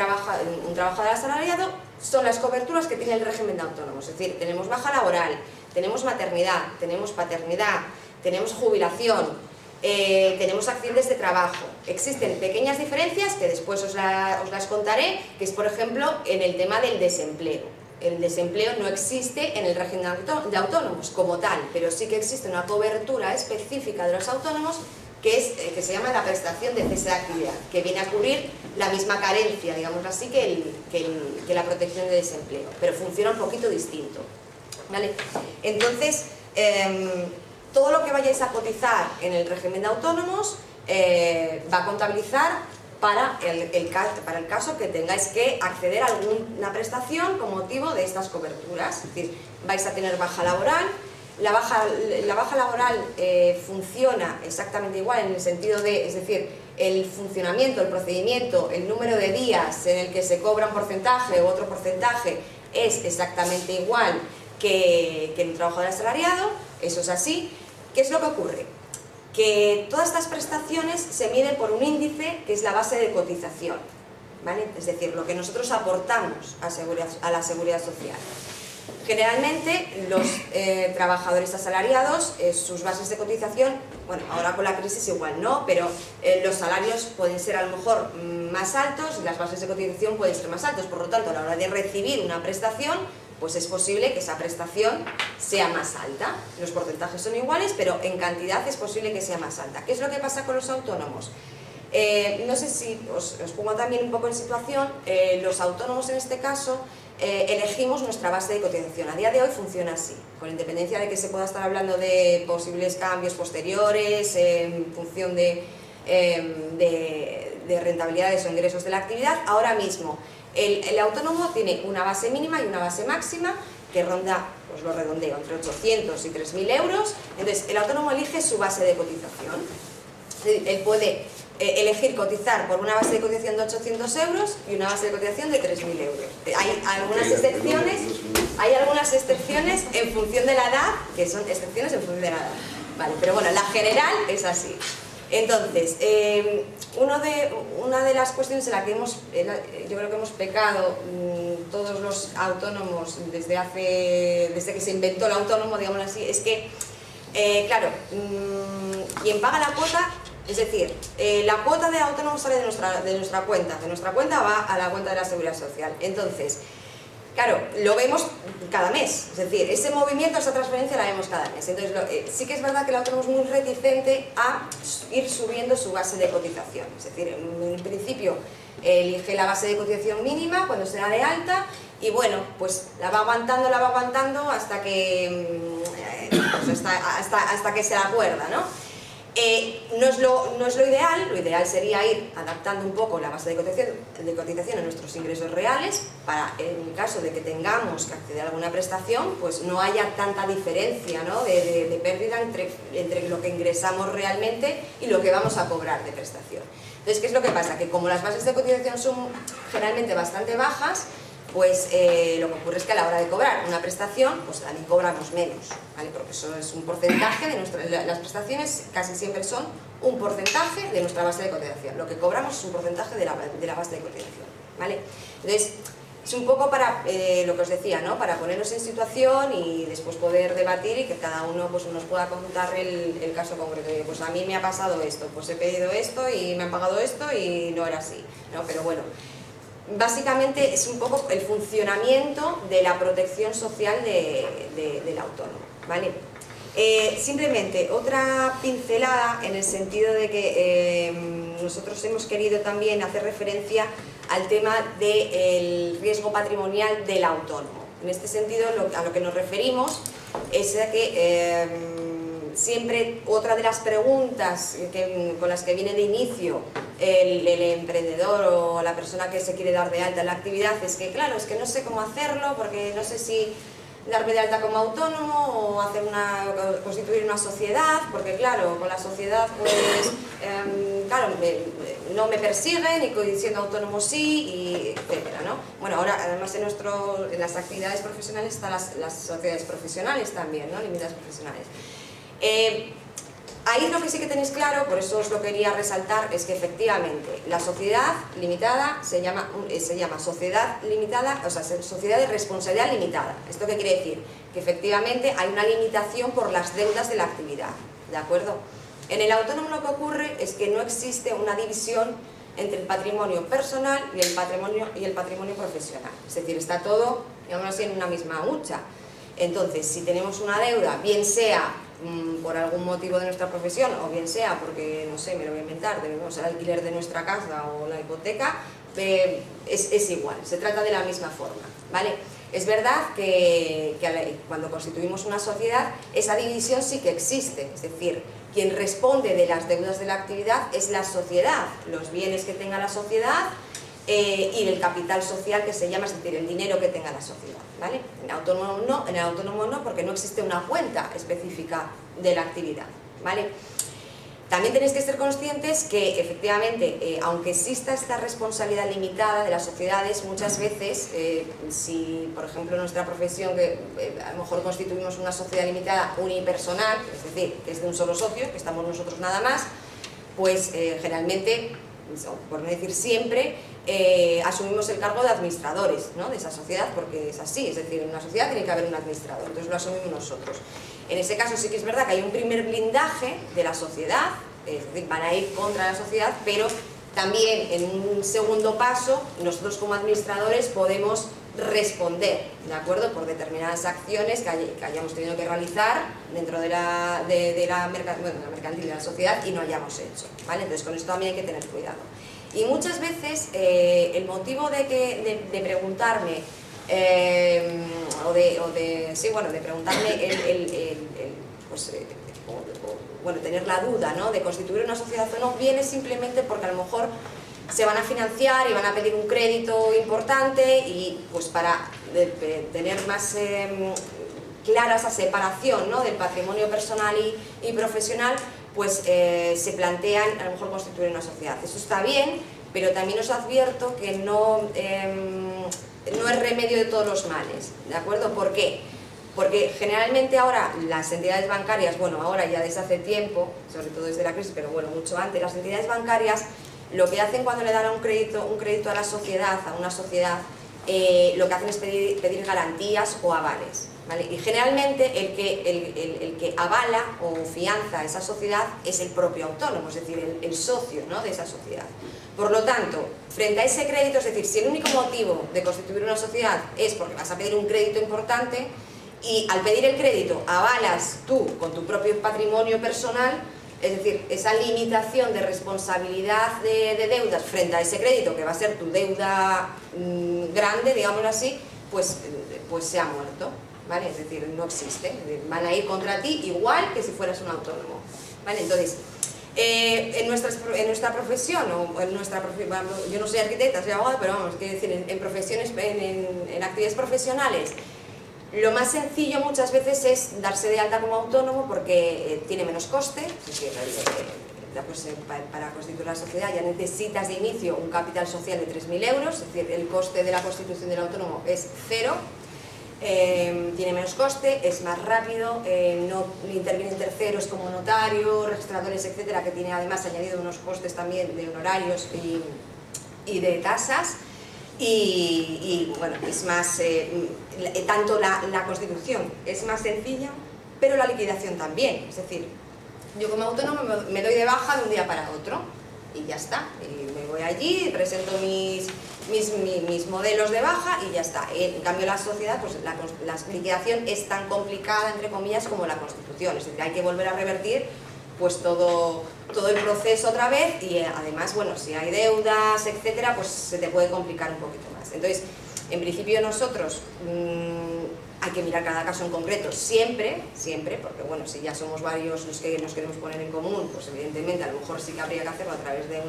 trabajador asalariado son las coberturas que tiene el régimen de autónomos. Es decir, tenemos baja laboral, tenemos maternidad, tenemos paternidad, tenemos jubilación, tenemos accidentes de trabajo. Existen pequeñas diferencias que después os las contaré, que es por ejemplo en el tema del desempleo. El desempleo no existe en el régimen de autónomos como tal, pero sí que existe una cobertura específica de los autónomos que se llama la prestación de cese de actividad, que viene a cubrir la misma carencia, digamos así, que la protección de desempleo, pero funciona un poquito distinto, ¿vale? Entonces, todo lo que vayáis a cotizar en el régimen de autónomos va a contabilizar para el caso que tengáis que acceder a alguna prestación con motivo de estas coberturas. Es decir, vais a tener baja laboral. La baja laboral funciona exactamente igual en el sentido de, es decir, el funcionamiento, el procedimiento, el número de días en el que se cobra un porcentaje u otro porcentaje es exactamente igual que en un trabajador asalariado, eso es así. ¿Qué es lo que ocurre? Que todas estas prestaciones se miden por un índice que es la base de cotización, ¿vale? Es decir, lo que nosotros aportamos a la seguridad social. Generalmente los trabajadores asalariados, sus bases de cotización, bueno, ahora con la crisis igual no, pero los salarios pueden ser a lo mejor más altos y las bases de cotización pueden ser más altos, por lo tanto a la hora de recibir una prestación, pues es posible que esa prestación sea más alta. Los porcentajes son iguales, pero en cantidad es posible que sea más alta. ¿Qué es lo que pasa con los autónomos? No sé si os pongo también un poco en situación, los autónomos en este caso elegimos nuestra base de cotización. A día de hoy funciona así, con independencia de que se pueda estar hablando de posibles cambios posteriores en función de rentabilidades o ingresos de la actividad. Ahora mismo el autónomo tiene una base mínima y una base máxima que ronda, pues lo redondeo, entre 800 y 3.000 euros. Entonces el autónomo elige su base de cotización. Él puede elegir cotizar por una base de cotización de 800 euros y una base de cotización de 3.000 euros. Hay algunas excepciones en función de la edad, que son excepciones en función de la edad. Vale, pero bueno, la general es así. Entonces, una de las cuestiones en la que yo creo que hemos pecado todos los autónomos desde que se inventó el autónomo, digámoslo así, es que, claro, quien paga la cuota, es decir, la cuota de autónomo sale de nuestra cuenta va a la cuenta de la Seguridad Social. Entonces, claro, lo vemos cada mes, es decir, ese movimiento, esa transferencia la vemos cada mes. Entonces, sí que es verdad que el autónomo es muy reticente a ir subiendo su base de cotización. Es decir, en principio elige la base de cotización mínima cuando se da de alta y bueno, pues la va aguantando hasta que, pues hasta que se la acuerda, ¿no? No es lo ideal sería ir adaptando un poco la base de cotización a nuestros ingresos reales para, en el caso de que tengamos que acceder a alguna prestación, pues no haya tanta diferencia, ¿no?, de pérdida entre lo que ingresamos realmente y lo que vamos a cobrar de prestación. Entonces, ¿qué es lo que pasa? Que como las bases de cotización son generalmente bastante bajas, pues lo que ocurre es que a la hora de cobrar una prestación, pues también cobramos menos, ¿vale? Porque eso es un porcentaje de las prestaciones, casi siempre son un porcentaje de nuestra base de cotización. Lo que cobramos es un porcentaje de la base de cotización, ¿vale? Entonces, es un poco para lo que os decía, ¿no?, para ponernos en situación y después poder debatir y que cada uno pues nos pueda contar el caso concreto. Y, pues a mí me ha pasado esto, pues he pedido esto y me han pagado esto y no era así, ¿no? Pero bueno, básicamente es un poco el funcionamiento de la protección social del autónomo, ¿vale? Simplemente otra pincelada en el sentido de que nosotros hemos querido también hacer referencia al tema del riesgo patrimonial del autónomo. En este sentido, a lo que nos referimos es a que siempre otra de las preguntas con las que viene de inicio el emprendedor o la persona que se quiere dar de alta en la actividad es que, claro, es que no sé cómo hacerlo porque no sé si darme de alta como autónomo o constituir una sociedad, porque claro, con la sociedad pues claro, no me persiguen y siendo autónomo sí, y etcétera, ¿no? Bueno, ahora además en las actividades profesionales están las sociedades profesionales también, ¿no?, limitadas profesionales. Ahí lo que sí que tenéis claro, por eso os lo quería resaltar, es que efectivamente la sociedad limitada se llama sociedad limitada, o sea, sociedad de responsabilidad limitada. ¿Esto qué quiere decir? Que efectivamente hay una limitación por las deudas de la actividad, ¿de acuerdo? En el autónomo lo que ocurre es que no existe una división entre el patrimonio personal y el patrimonio profesional. Es decir, está todo, digamos así, en una misma hucha. Entonces, si tenemos una deuda, bien sea por algún motivo de nuestra profesión o bien sea porque, no sé, me lo voy a inventar, debemos el alquiler de nuestra casa o la hipoteca, es igual, se trata de la misma forma, ¿vale? Es verdad que cuando constituimos una sociedad, esa división sí que existe, es decir, quien responde de las deudas de la actividad es la sociedad, los bienes que tenga la sociedad y el capital social que se llama, es decir, el dinero que tenga la sociedad, ¿vale? En el autónomo no, porque no existe una cuenta específica de la actividad, ¿vale? También tenéis que ser conscientes que efectivamente, aunque exista esta responsabilidad limitada de las sociedades, muchas veces, si por ejemplo en nuestra profesión, que a lo mejor constituimos una sociedad limitada unipersonal, es decir, que es de un solo socio, que estamos nosotros nada más, pues generalmente, por no decir siempre, asumimos el cargo de administradores, ¿no?, de esa sociedad, porque es así, es decir, en una sociedad tiene que haber un administrador, entonces lo asumimos nosotros. En ese caso sí que es verdad que hay un primer blindaje de la sociedad, es decir, van a ir contra la sociedad, pero también en un segundo paso nosotros como administradores podemos responder, ¿de acuerdo?, por determinadas acciones que hayamos tenido que realizar dentro de la mercantil de la sociedad y no hayamos hecho, ¿vale? Entonces con esto también hay que tener cuidado. Y muchas veces el motivo de preguntarme de preguntarme tener la duda, ¿no?, de constituir una sociedad o no, viene simplemente porque a lo mejor se van a financiar y van a pedir un crédito importante y pues para tener más clara esa separación, ¿no?, del patrimonio personal y profesional, pues se plantean a lo mejor constituir una sociedad. Eso está bien, pero también os advierto que no es remedio de todos los males, ¿de acuerdo? ¿Por qué? Porque generalmente ahora las entidades bancarias, bueno, ahora ya desde hace tiempo, sobre todo desde la crisis, pero bueno, mucho antes, las entidades bancarias lo que hacen cuando le dan un crédito a la sociedad, a una sociedad, lo que hacen es pedir garantías o avales, ¿vale? Y generalmente el que avala o fianza esa sociedad es el propio autónomo, es decir, el socio, ¿no?, de esa sociedad. Por lo tanto, frente a ese crédito, es decir, si el único motivo de constituir una sociedad es porque vas a pedir un crédito importante y al pedir el crédito avalas tú con tu propio patrimonio personal, es decir, esa limitación de responsabilidad de deudas frente a ese crédito, que va a ser tu deuda grande, digámoslo así, pues se ha muerto, ¿vale? Es decir, no existe, van a ir contra ti igual que si fueras un autónomo, ¿vale? Entonces, en nuestra profesión, yo no soy arquitecta, soy abogada, pero vamos, quiero decir, en profesiones, en actividades profesionales, lo más sencillo muchas veces es darse de alta como autónomo porque tiene menos coste, es decir, para constituir la sociedad ya necesitas de inicio un capital social de 3.000 euros, es decir, el coste de la constitución del autónomo es cero, tiene menos coste, es más rápido, no intervienen terceros como notarios, registradores, etcétera, que tiene además añadido unos costes también de honorarios y de tasas. Y bueno, es más, tanto la constitución es más sencilla, pero la liquidación también, es decir, yo como autónomo me doy de baja de un día para otro y ya está, y me voy allí, presento mis modelos de baja y ya está. En cambio la sociedad, pues la liquidación es tan complicada, entre comillas, como la constitución, es decir, hay que volver a revertir pues todo el proceso otra vez y además, bueno, si hay deudas, etcétera, pues se te puede complicar un poquito más. Entonces, en principio nosotros hay que mirar cada caso en concreto, siempre, porque bueno, si ya somos varios los que nos queremos poner en común, pues evidentemente a lo mejor sí que habría que hacerlo a través de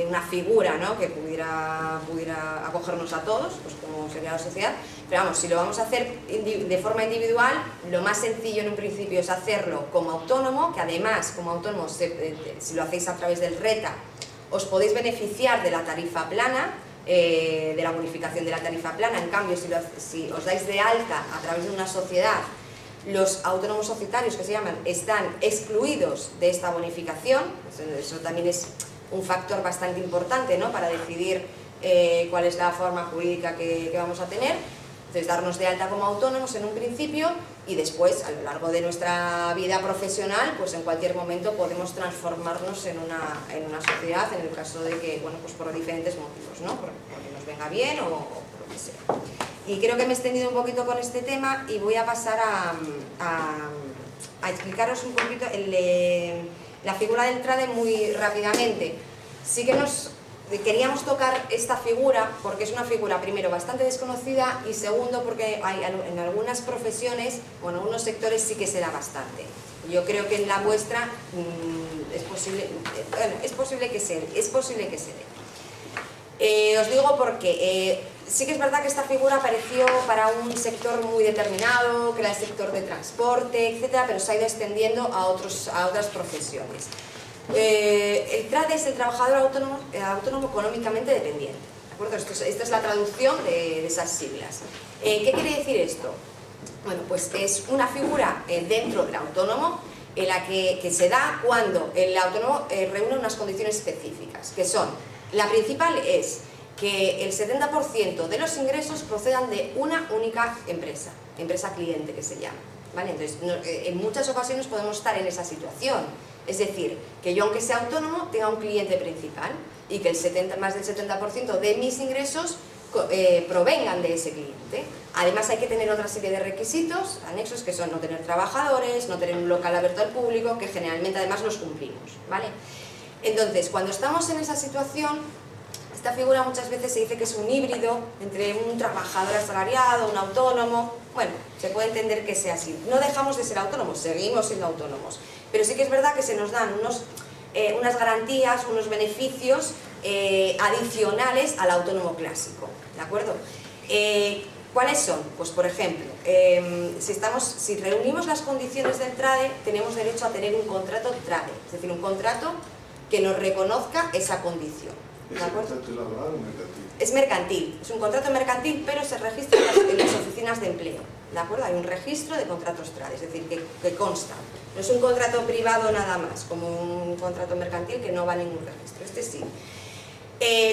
una figura, ¿no?, que pudiera acogernos a todos, pues como sería la sociedad. Pero vamos, si lo vamos a hacer de forma individual, lo más sencillo en un principio es hacerlo como autónomo, que además como autónomo, si lo hacéis a través del RETA, os podéis beneficiar de la tarifa plana, de la bonificación de la tarifa plana. En cambio, si os dais de alta a través de una sociedad, los autónomos societarios, que se llaman, están excluidos de esta bonificación. Eso también es un factor bastante importante, ¿no?, para decidir cuál es la forma jurídica que vamos a tener. Entonces, darnos de alta como autónomos en un principio y después, a lo largo de nuestra vida profesional, pues en cualquier momento podemos transformarnos en una sociedad, en el caso de que, bueno, pues por diferentes motivos, ¿no?, porque nos venga bien o por lo que sea. Y creo que me he extendido un poquito con este tema y voy a pasar a explicaros un poquito la figura del TRADE muy rápidamente. Sí que queríamos tocar esta figura porque es una figura, primero, bastante desconocida y segundo, porque en algunas profesiones o en algunos sectores sí que se da bastante. Yo creo que en la vuestra es posible que se dé. Os digo porque sí que es verdad que esta figura apareció para un sector muy determinado, que era el sector de transporte, etcétera, pero se ha ido extendiendo a otras profesiones. El TRADE es el trabajador autónomo económicamente dependiente, ¿de acuerdo? Esta es la traducción de esas siglas. ¿Qué quiere decir esto? Bueno, pues es una figura dentro del autónomo en la que se da cuando el autónomo reúne unas condiciones específicas, que son, la principal es que el 70% de los ingresos procedan de una única empresa cliente que se llama, ¿vale? Entonces, en muchas ocasiones podemos estar en esa situación, es decir, que yo, aunque sea autónomo, tenga un cliente principal y que más del 70% de mis ingresos provengan de ese cliente. Además, hay que tener otra serie de requisitos anexos, que son no tener trabajadores, no tener un local abierto al público, que generalmente además los cumplimos, ¿vale? Entonces, cuando estamos en esa situación, esta figura muchas veces se dice que es un híbrido entre un trabajador asalariado, un autónomo. Bueno, se puede entender que sea así. No dejamos de ser autónomos, seguimos siendo autónomos. Pero sí que es verdad que se nos dan unas garantías, unos beneficios adicionales al autónomo clásico, ¿de acuerdo? ¿Cuáles son? Pues, por ejemplo, si reunimos las condiciones del TRADE, tenemos derecho a tener un contrato TRADE, es decir, un contrato que nos reconozca esa condición. ¿De acuerdo? ¿Es laboral o mercantil? Es mercantil, es un contrato mercantil, pero se registra en las oficinas de empleo, ¿de acuerdo? Hay un registro de contratos TRADE, es decir, que consta. No es un contrato privado nada más, como un contrato mercantil que no va a ningún registro, este sí.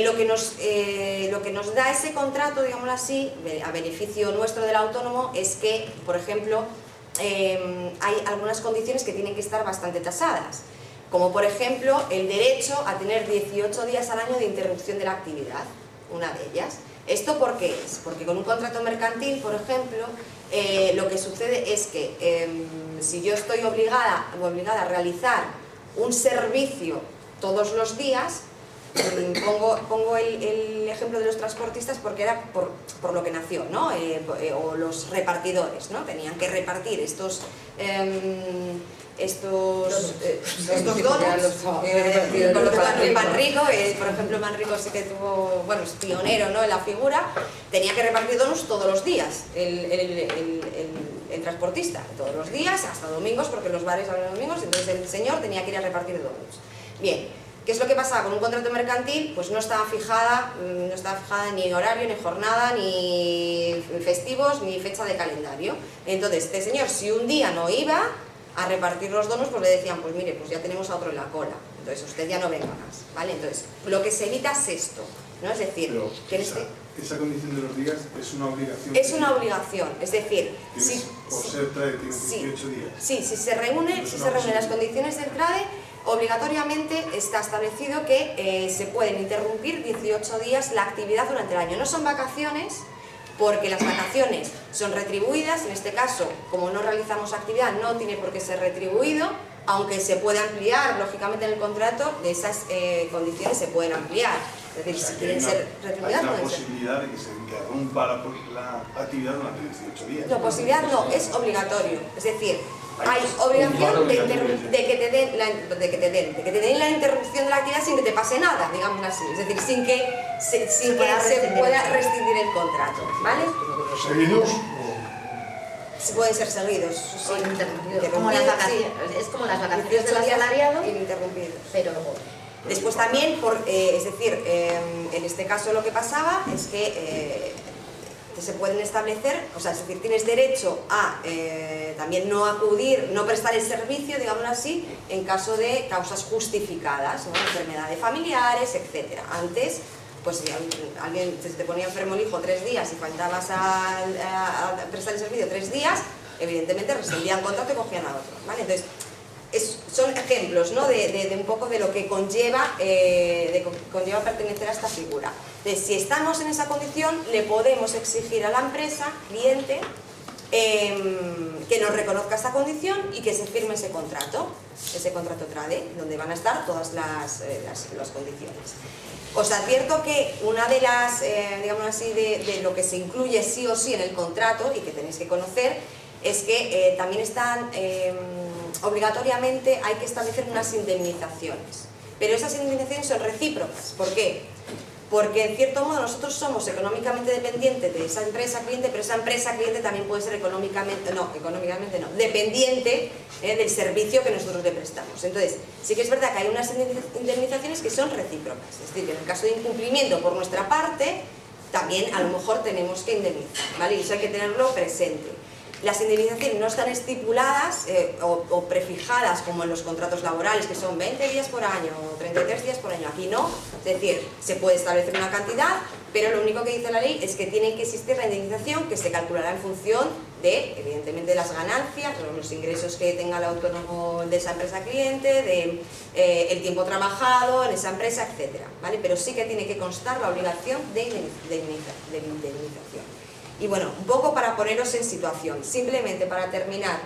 Lo que nos da ese contrato, digámoslo así, a beneficio nuestro del autónomo, es que, por ejemplo, hay algunas condiciones que tienen que estar bastante tasadas, como por ejemplo el derecho a tener 18 días al año de interrupción de la actividad, una de ellas. ¿Esto por qué es? Porque con un contrato mercantil, por ejemplo, lo que sucede es que si yo estoy obligada a realizar un servicio todos los días, pongo el ejemplo de los transportistas porque era por lo que nació, ¿no? O los repartidores, ¿no? Tenían que repartir estos donuts, en Manrico, por ejemplo, Manrico sí que tuvo, bueno, es pionero, ¿no?, en la figura, tenía que repartir donuts todos los días, el transportista, todos los días, hasta domingos, porque los bares abren domingos, entonces el señor tenía que ir a repartir donuts. Bien, ¿qué es lo que pasaba? Con un contrato mercantil, pues no estaba fijada ni horario, ni jornada, ni festivos, ni fecha de calendario. Entonces, este señor, si un día no iba a repartir los donuts, pues le decían, pues mire, pues ya tenemos a otro en la cola, entonces usted ya no venga más, ¿vale? Entonces, lo que se evita es esto, ¿no? Es decir, pero que esa condición de los días es una obligación. Es una obligación, es decir, por ser TRADE tienes 18 días. Sí, si se reúnen las condiciones del TRADE, obligatoriamente está establecido que se pueden interrumpir 18 días la actividad durante el año. No son vacaciones, porque las vacaciones son retribuidas, en este caso, como no realizamos actividad, no tiene por qué ser retribuido, aunque se puede ampliar, lógicamente en el contrato, de esas condiciones se pueden ampliar. Es decir, si quieren ser retribuidas, hay una posibilidad de que se interrumpa la actividad durante 18 días. No, posibilidad no, es obligatorio. Es decir, hay obligación de que te den la interrupción de la actividad sin que te pase nada, digamos así. Es decir, sin que se pueda rescindir el contrato, ¿vale? ¿Seguidos? Pueden ser seguidos, sí. Como las vacaciones, es como las vacaciones del asalariado, ininterrumpidos. pero después también, es decir, en este caso lo que pasaba es que se pueden establecer, o sea, es decir, tienes derecho a también no acudir, no prestar el servicio, digámoslo así, en caso de causas justificadas, ¿no? Enfermedades familiares, etc. Antes, pues si alguien se te ponía enfermo el hijo 3 días y faltabas a prestar el servicio 3 días, evidentemente rescindían contrato y cogían a otro, ¿vale? Entonces, son ejemplos, ¿no?, de un poco de lo que conlleva pertenecer a esta figura. Entonces, si estamos en esa condición, le podemos exigir a la empresa, cliente, que nos reconozca esta condición y que se firme ese contrato TRADE, donde van a estar todas las condiciones. Os advierto que una de las, digamos así, de lo que se incluye sí o sí en el contrato y que tenéis que conocer, es que también están, obligatoriamente hay que establecer unas indemnizaciones, pero esas indemnizaciones son recíprocas. ¿Por qué? Porque en cierto modo nosotros somos económicamente dependientes de esa empresa cliente, pero esa empresa cliente también puede ser económicamente no, dependiente del servicio que nosotros le prestamos. Entonces, sí que es verdad que hay unas indemnizaciones que son recíprocas, es decir, que en el caso de incumplimiento por nuestra parte, también a lo mejor tenemos que indemnizar, ¿vale? Y eso hay que tenerlo presente. Las indemnizaciones no están estipuladas o prefijadas como en los contratos laborales, que son 20 días por año o 33 días por año. Aquí no, es decir, se puede establecer una cantidad, pero lo único que dice la ley es que tiene que existir la indemnización, que se calculará en función de, evidentemente, de las ganancias, los ingresos que tenga el autónomo de esa empresa cliente, de el tiempo trabajado en esa empresa, etcétera, ¿vale? Pero sí que tiene que constar la obligación de indemnización. Y bueno, un poco para poneros en situación, simplemente para terminar,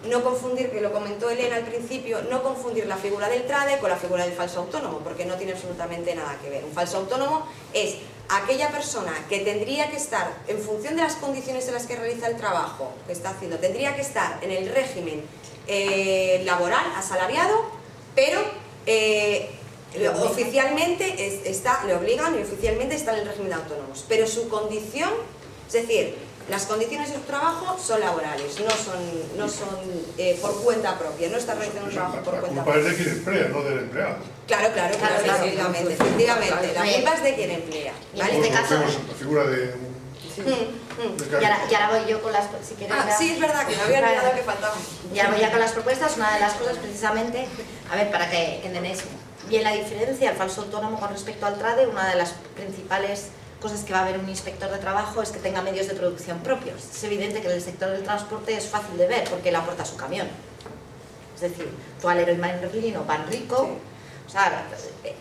no confundir, que lo comentó Elena al principio, no confundir la figura del TRADE con la figura del falso autónomo, porque no tiene absolutamente nada que ver. Un falso autónomo es aquella persona que tendría que estar, en función de las condiciones en las que realiza el trabajo que está haciendo, tendría que estar en el régimen laboral, asalariado, pero oficialmente le obligan y oficialmente está en el régimen de autónomos, pero su condición, es decir, las condiciones de su trabajo son laborales, no son por cuenta propia, no está realizando un trabajo por cuenta propia. La culpa es de quien emplea, no del empleado. Claro, efectivamente, la culpa es de quien emplea, ¿vale? En este caso, la figura de y ahora voy yo con las, si quieres, sí, es verdad, que me había olvidado que faltaba. Y ahora voy ya con las propuestas. Una de las cosas, precisamente, a ver, para que entendáis bien la diferencia, el falso autónomo con respecto al TRADE, una de las principales cosas que va a haber un inspector de trabajo es que tenga medios de producción propios. Es evidente que en el sector del transporte es fácil de ver porque él aporta su camión. Es decir, tú al Leroy Merlin o Panrico, sí. O sea,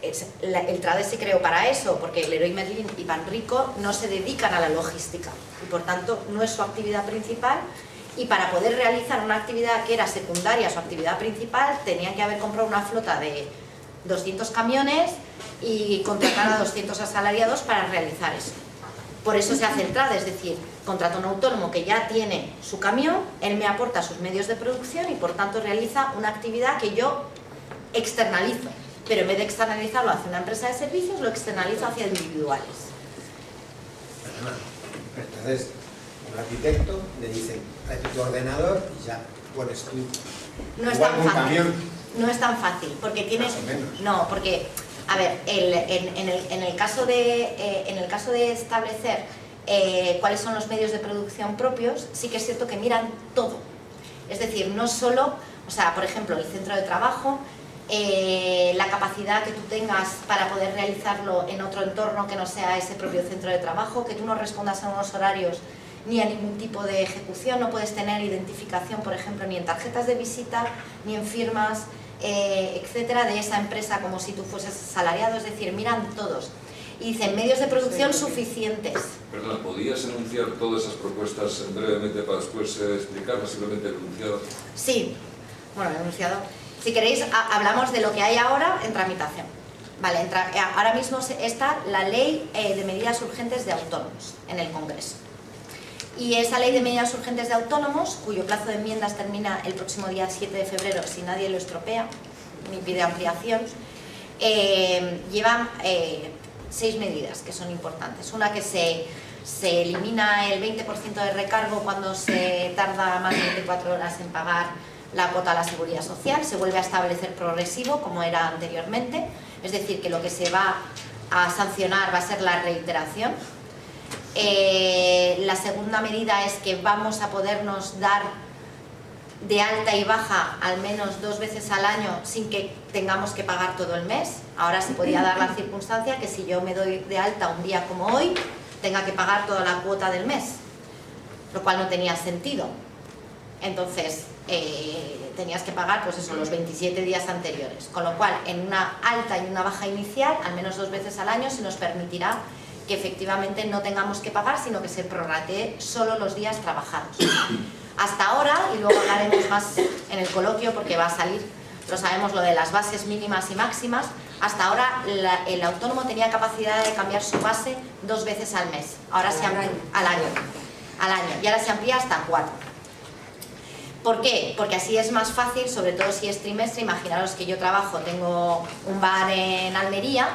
el TRADE se creó para eso, porque el Leroy Merlin y Panrico no se dedican a la logística y por tanto no es su actividad principal, y para poder realizar una actividad que era secundaria a su actividad principal tenían que haber comprado una flota de 200 camiones y contratar a 200 asalariados para realizar eso. Por eso se hace el trade, es decir, contrato a un autónomo que ya tiene su camión, él me aporta sus medios de producción y por tanto realiza una actividad que yo externalizo, pero en vez de externalizarlo hacia una empresa de servicios, lo externalizo hacia individuales. Perdona, entonces un arquitecto le dice, tráete tu ordenador y ya pones tú. No es Igual tan un fácil. camión. No es tan fácil, porque tienes... Más o menos. No, porque, a ver, en el caso de establecer cuáles son los medios de producción propios, sí que es cierto que miran todo. Es decir, no solo, o sea, por ejemplo, el centro de trabajo, la capacidad que tú tengas para poder realizarlo en otro entorno que no sea ese propio centro de trabajo, que tú no respondas a unos horarios ni a ningún tipo de ejecución, no puedes tener identificación, por ejemplo, ni en tarjetas de visita, ni en firmas, etcétera, de esa empresa como si tú fueses asalariado, es decir, miran todos. Y dicen medios de producción suficientes. Perdona, ¿podías enunciar todas esas propuestas brevemente para después explicarlas, simplemente el enunciado? Sí, bueno, el enunciado. Si queréis, hablamos de lo que hay ahora en tramitación. Vale, ahora mismo está la Ley de Medidas Urgentes de Autónomos en el Congreso. Y esa Ley de Medidas Urgentes de Autónomos, cuyo plazo de enmiendas termina el próximo día 7 de febrero, si nadie lo estropea ni pide ampliación, lleva 6 medidas que son importantes. Una, que se elimina el 20% de recargo cuando se tarda más de 24 horas en pagar la cuota a la Seguridad Social, se vuelve a establecer progresivo como era anteriormente, es decir, que lo que se va a sancionar va a ser la reiteración. La segunda medida es que vamos a podernos dar de alta y baja al menos 2 veces al año sin que tengamos que pagar todo el mes. Ahora se podía dar la circunstancia que si yo me doy de alta un día como hoy, tenga que pagar toda la cuota del mes, lo cual no tenía sentido. Entonces, tenías que pagar pues eso, los 27 días anteriores, con lo cual en una alta y una baja inicial, al menos 2 veces al año, se nos permitirá que efectivamente no tengamos que pagar, sino que se prorratee solo los días trabajados. Hasta ahora, y luego hablaremos más en el coloquio porque va a salir, lo sabemos, lo de las bases mínimas y máximas, hasta ahora el autónomo tenía capacidad de cambiar su base 2 veces al mes, ahora se amplía al año, y ahora se amplía hasta 4. ¿Por qué? Porque así es más fácil, sobre todo si es trimestre. Imaginaros que yo tengo un bar en Almería,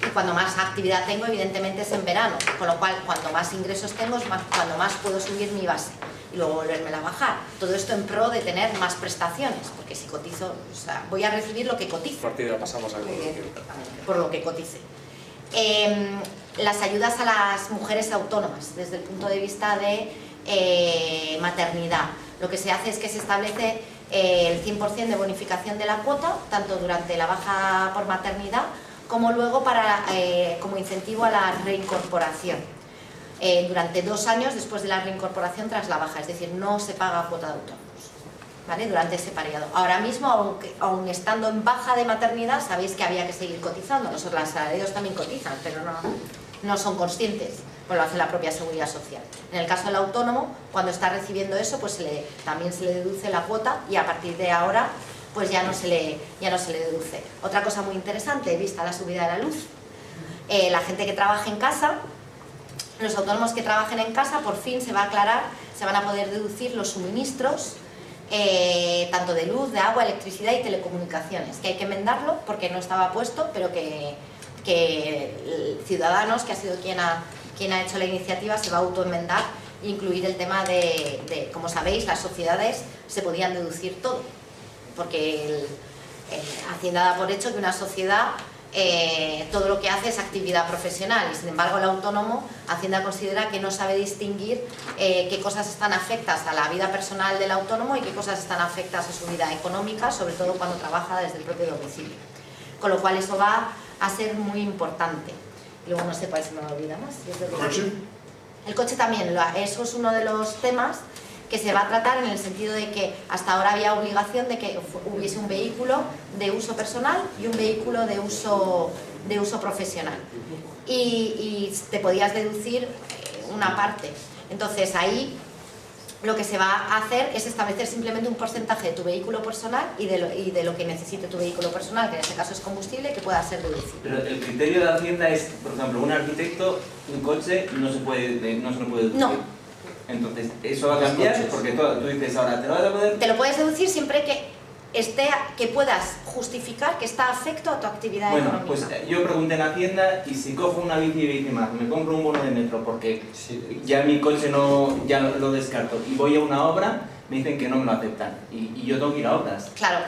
y cuando más actividad tengo, evidentemente, es en verano, con lo cual, cuanto más ingresos tengo, es cuando más puedo subir mi base y luego volvérmela a bajar. Todo esto en pro de tener más prestaciones, porque si cotizo, o sea, voy a recibir lo que cotizo. A partir de ahora pasamos al coloquio. Por lo que cotice. Las ayudas a las mujeres autónomas, desde el punto de vista de maternidad. Lo que se hace es que se establece el 100% de bonificación de la cuota, tanto durante la baja por maternidad, como luego como incentivo a la reincorporación. Durante 2 años después de la reincorporación tras la baja, es decir, no se paga cuota de autónomos, ¿vale? Durante ese periodo. Ahora mismo, aun estando en baja de maternidad, sabéis que había que seguir cotizando. Los asalariados también cotizan, pero no son conscientes, pues lo hace la propia Seguridad Social. En el caso del autónomo, cuando está recibiendo eso, pues también se le deduce la cuota y a partir de ahora pues ya no se le deduce. Otra cosa muy interesante, vista la subida de la luz, la gente que trabaja en casa, los autónomos que trabajen en casa, por fin se va a aclarar, se van a poder deducir los suministros, tanto de luz, de agua, electricidad y telecomunicaciones, que hay que enmendarlo porque no estaba puesto, pero que Ciudadanos, que ha sido quien ha hecho la iniciativa, se va a autoenmendar e incluir el tema de, como sabéis, las sociedades se podían deducir todo, porque Hacienda da por hecho que una sociedad todo lo que hace es actividad profesional y sin embargo el autónomo, Hacienda considera que no sabe distinguir qué cosas están afectas a la vida personal del autónomo y qué cosas están afectas a su vida económica, sobre todo cuando trabaja desde el propio domicilio. Con lo cual eso va a ser muy importante. Y luego no sé cuál se me olvida más. ¿El coche? El coche también, eso es uno de los temas que se va a tratar en el sentido de que hasta ahora había obligación de que hubiese un vehículo de uso personal y un vehículo de uso profesional. Y te podías deducir una parte. Entonces ahí lo que se va a hacer es establecer simplemente un porcentaje de tu vehículo personal y de lo que necesite tu vehículo personal, que en este caso es combustible, que pueda ser deducible. Pero el criterio de Hacienda es, por ejemplo, un arquitecto, un coche no se lo puede deducir. No. Entonces, eso va a cambiar porque tú dices ahora, te lo vas a poder... Te lo puedes deducir siempre que puedas justificar que está afecto a tu actividad Bueno, económica. pues yo pregunté en Hacienda y si cojo una bici y bici más, me compro un bono de metro porque ya mi coche ya lo descarto y voy a una obra, me dicen que no me lo aceptan y yo tengo que ir a obras. Claro.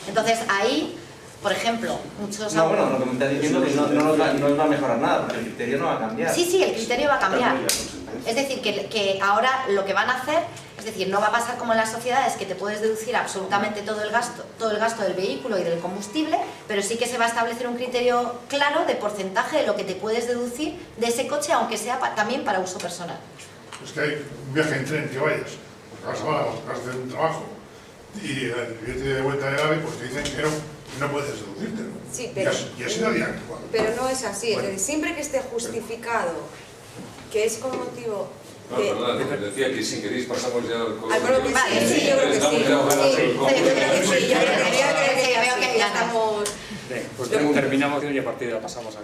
Entonces ahí, por ejemplo, muchos... No, bueno, lo que me estás diciendo es que no nos va a mejorar nada porque el criterio no va a cambiar. Sí, el criterio va a cambiar. Es decir, que ahora lo que van a hacer, es decir, no va a pasar como en las sociedades, que te puedes deducir absolutamente todo el gasto del vehículo y del combustible, pero sí que se va a establecer un criterio claro de porcentaje de lo que te puedes deducir de ese coche, aunque sea también para uso personal. Es que hay un viaje en tren que vayas, porque vas a Málaga, vas a hacer un trabajo, y el billete de vuelta de AVE, pues te dicen que no puedes deducírtelo. Sí, pero, y así nadie actúa. pero no es así, es decir, siempre que esté justificado que es con motivo No, perdón, decía que si queréis pasamos ya al al coloquio. Vale, Sí, yo creo que sí. Estamos ya Sí, yo creo que sí, yo creo que Sí, ya estamos... Pues terminamos y a partir de ahora pasamos al...